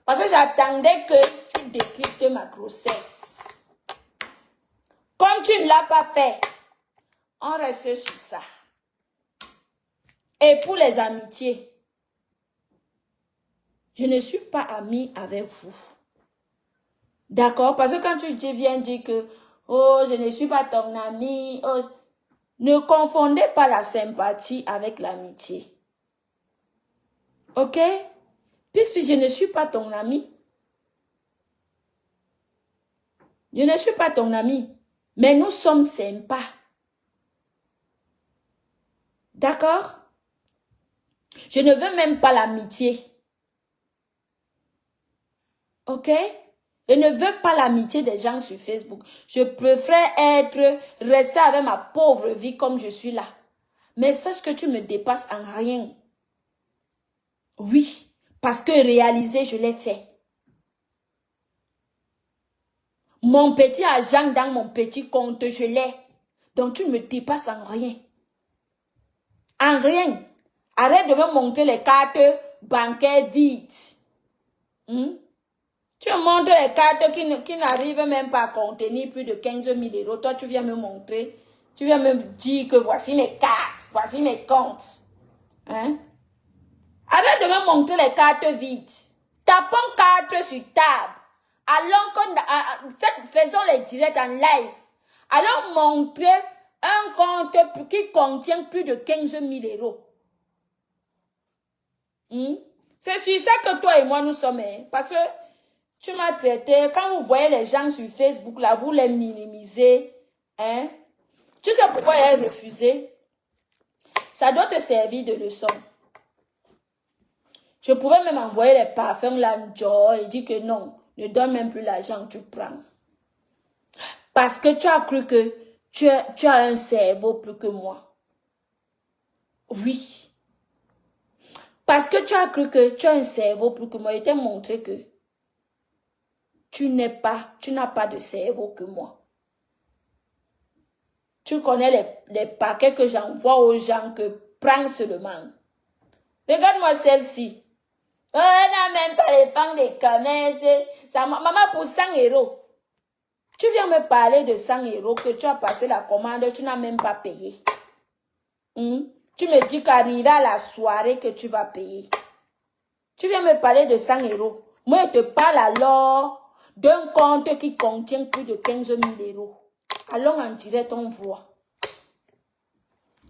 parce que j'attendais que tu décryptes ma grossesse. Comme tu ne l'as pas fait, on reste sur ça. Et pour les amitiés, je ne suis pas amie avec vous. D'accord? Parce que quand tu viens dire que, oh, je ne suis pas ton ami, oh, ne confondez pas la sympathie avec l'amitié. Ok? Puisque je ne suis pas ton ami. Je ne suis pas ton ami. Mais nous sommes sympas. D'accord? Je ne veux même pas l'amitié. Ok? Je ne veux pas l'amitié des gens sur Facebook. Je préfère rester avec ma pauvre vie comme je suis là. Mais sache que tu me dépasses en rien. Oui, parce que réaliser, je l'ai fait. Mon petit argent dans mon petit compte, je l'ai. Donc tu ne me dépasses en rien. En rien. Arrête de me montrer les cartes bancaires vides. Tu me montres les cartes qui n'arrivent même pas à contenir plus de 15 000 euros. Toi, tu viens me montrer. Tu viens me dire que voici mes cartes, voici mes comptes. Hein? Arrête de me montrer les cartes vides. Tapons cartes sur table. Faisons les directs en live. Allons montrer un compte qui contient plus de 15 000 euros. C'est sur ça que toi et moi nous sommes. Hein, parce que tu m'as traité, quand vous voyez les gens sur Facebook, là, vous les minimisez. Hein? Tu sais pourquoi elle a refusé? Ça doit te servir de leçon. Je pouvais même envoyer les parfums là, Joy, et dire que non, ne donne même plus l'argent, tu prends. Parce que tu as cru que tu as un cerveau plus que moi. Oui. Parce que tu as cru que tu as un cerveau plus que moi. Il t'a montré que tu n'as pas de cerveau que moi. Tu connais les paquets que j'envoie aux gens que prends seulement. Regarde-moi celle-ci. Oh, elle n'a même pas les femmes de commerce. Ça, maman, pour 100 €. Tu viens me parler de 100 € que tu as passé la commande, tu n'as même pas payé. Tu me dis qu'arriver à la soirée que tu vas payer. Tu viens me parler de 100 €. Moi, je te parle alors d'un compte qui contient plus de 15 000 €. Allons en direct, on voit.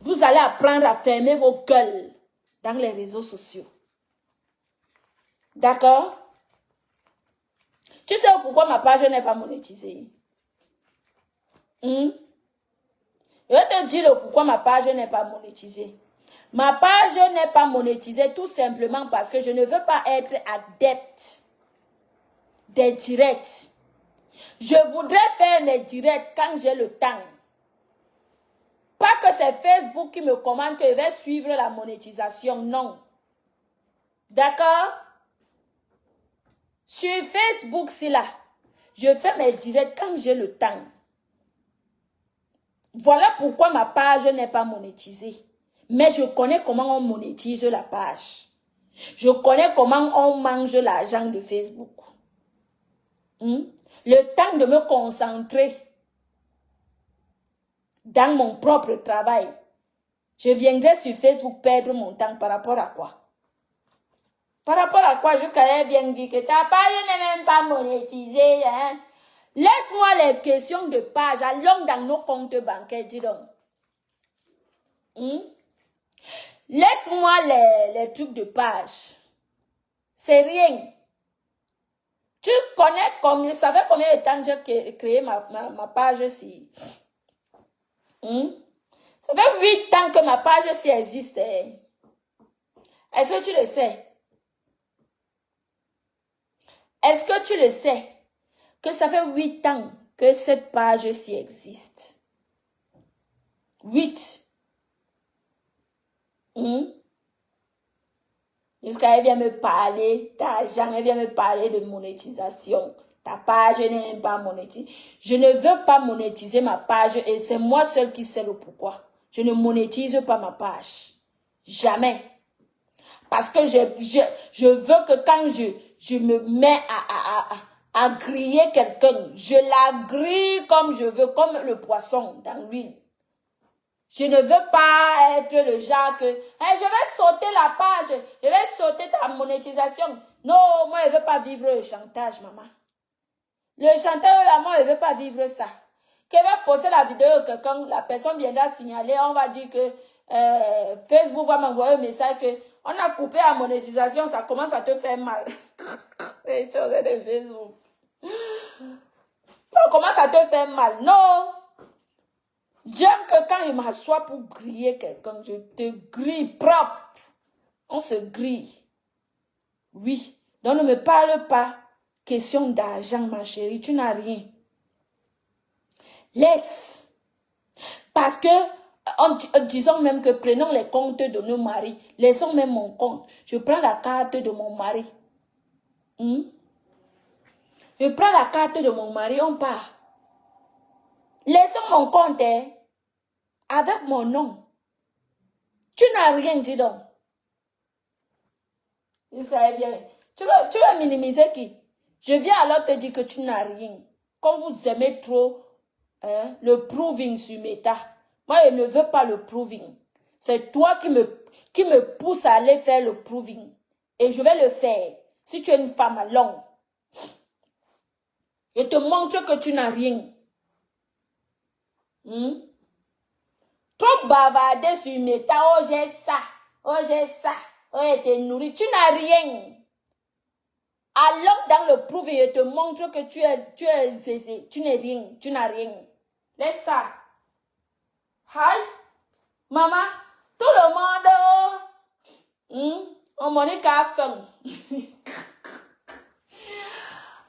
Vous allez apprendre à fermer vos gueules dans les réseaux sociaux. D'accord? Tu sais pourquoi ma page n'est pas monétisée? Je vais te dire pourquoi ma page n'est pas monétisée. Ma page n'est pas monétisée tout simplement parce que je ne veux pas être adepte des directs. Je voudrais faire mes directs quand j'ai le temps. Pas que c'est Facebook qui me commande que je vais suivre la monétisation, non. D'accord? Sur Facebook, c'est là. Je fais mes directs quand j'ai le temps. Voilà pourquoi ma page n'est pas monétisée. Mais je connais comment on monétise la page. Je connais comment on mange l'argent de Facebook. Le temps de me concentrer dans mon propre travail. Je viendrai sur Facebook perdre mon temps par rapport à quoi? Par rapport à quoi je connais bien dire que ta page n'est même pas monétisée. Hein? Laisse-moi les questions de page. Allons dans nos comptes bancaires, dis donc. Laisse-moi les trucs de page. C'est rien. Tu connais combien, ça fait combien de temps j'ai créé ma page ici? Ça fait 8 ans que ma page ici existe. Hein? Est-ce que tu le sais? Est-ce que tu le sais? Que ça fait 8 ans que cette page-ci existe. 8. Jusqu'à elle vient me parler d'argent, elle vient me parler de monétisation. Ta page n'est pas monétisée. Je ne veux pas monétiser ma page et c'est moi seul qui sais le pourquoi. Je ne monétise pas ma page. Jamais. Parce que je veux que quand je me mets à griller quelqu'un, je la grille comme je veux, comme le poisson dans l'huile. Je ne veux pas être le genre que, je vais sauter la page, je vais sauter ta monétisation. Non, moi, je ne veux pas vivre le chantage, maman. Le chantage, là, moi, je ne veux pas vivre ça. Qu'elle va poster la vidéo, quelqu'un, la personne viendra signaler, on va dire que Facebook va m'envoyer un message que on a coupé la monétisation, ça commence à te faire mal. Les choses de Facebook. Ça commence à te faire mal. Non. J'aime que quand il m'assoit pour griller quelqu'un, je te grille propre. On se grille. Oui. Donc ne me parle pas question d'argent, ma chérie. Tu n'as rien. Laisse. Parce que, disons même que prenons les comptes de nos maris. Laissons même mon compte. Je prends la carte de mon mari. Je prends la carte de mon mari, on part. Laissons mon compte avec mon nom. Tu n'as rien, dis donc. Jusqu'à bien. Tu vas minimiser qui? Je viens alors te dire que tu n'as rien. Comme vous aimez trop le proving sur Meta. Moi, je ne veux pas le proving. C'est toi qui me pousse à aller faire le proving. Et je vais le faire. Si tu es une femme à longue. Je te montre que tu n'as rien. Trop bavarder sur Meta. Oh, j'ai ça. Oh, j'ai ça. On était nourri. Tu n'as rien. Alors, dans le prouve, je te montre que tu n'es rien. Tu n'as rien. Laisse ça. Hi. Maman, tout le monde. Monica a faim.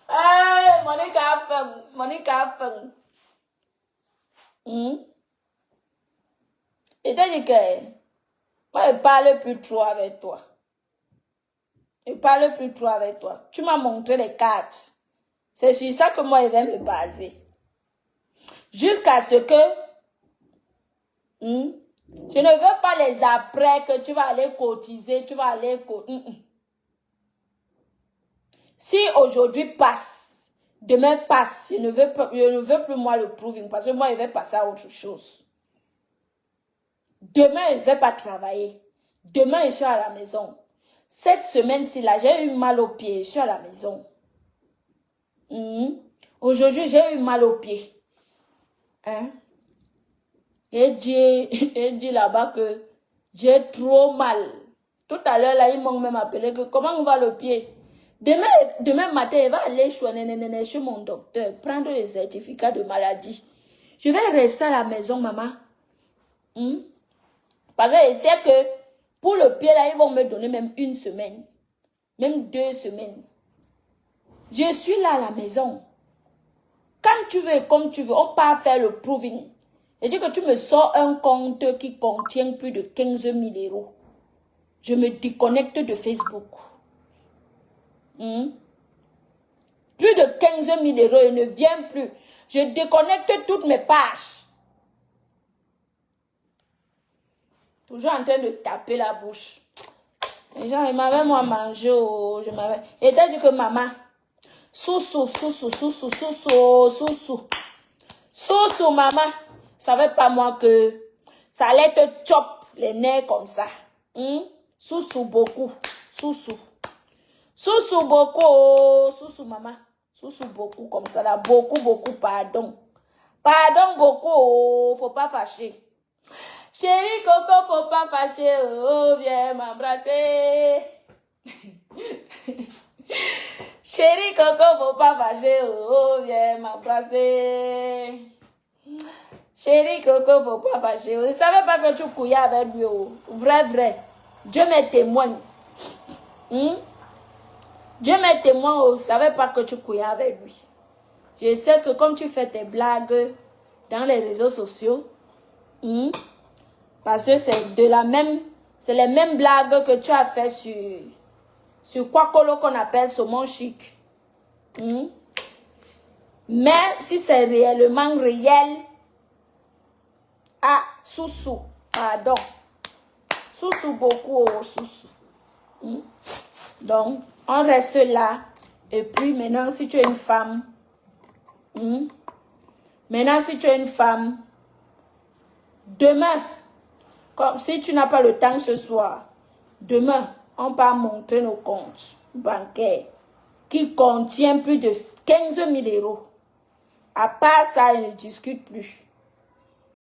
Hey, Monica a faim. Monica a faim. Et t'as dit que moi, je ne parle plus trop avec toi. Je ne parle plus trop avec toi. Tu m'as montré les cartes. C'est sur ça que moi, je vais me baser. Jusqu'à ce que je ne veux pas les après que tu vas aller cotiser, tu vas aller Si aujourd'hui passe, demain passe, je ne veux plus moi le proving parce que moi, je vais passer à autre chose. Demain, je ne vais pas travailler. Demain, je suis à la maison. Cette semaine-ci, là, j'ai eu mal au pied, je suis à la maison. Aujourd'hui, j'ai eu mal au pied. Et dit là-bas que j'ai trop mal. Tout à l'heure, là, ils m'ont même appelé que comment on va le pied. Demain matin, il va aller chez mon docteur, prendre les certificats de maladie. Je vais rester à la maison, maman. Parce que je sais que pour le pied, là, ils vont me donner même 1 semaine. Même 2 semaines. Je suis là à la maison. Quand tu veux, comme tu veux, on part faire le proving. Et dis que tu me sors un compte qui contient plus de 15 000 €. Je me déconnecte de Facebook. Plus de 15 000 €, il ne vient plus. Je déconnecte toutes mes pages. Toujours en train de taper la bouche. Les gens, ils m'avaient moi mangé. Et t'as dit que maman, Soussou, maman, savais pas moi que ça allait te chop les nerfs comme ça. Soussou beaucoup, soussou beaucoup, soussou maman, soussou beaucoup comme ça là, beaucoup, pardon beaucoup, faut pas fâcher. Chérie Coco, faut pas fâcher, viens m'embrasser. Chérie Coco, faut pas fâcher, viens m'embrasser. Chérie Coco, faut pas fâcher. Je ne savais pas que tu couillais avec lui. Vrai. Dieu m'est témoin. Dieu m'est témoin, je ne savais pas que tu couillais avec lui. Je sais que comme tu fais tes blagues dans les réseaux sociaux, parce que c'est les mêmes blagues que tu as fait sur Kwakolo qu'on appelle saumon chic. Mais si c'est réellement réel, soussou, pardon. Soussou beaucoup, soussou. Donc, on reste là. Et puis maintenant, si tu es une femme, demain, comme si tu n'as pas le temps ce soir, demain, on va montrer nos comptes bancaires qui contiennent plus de 15 000 €. À part ça, ils ne discutent plus.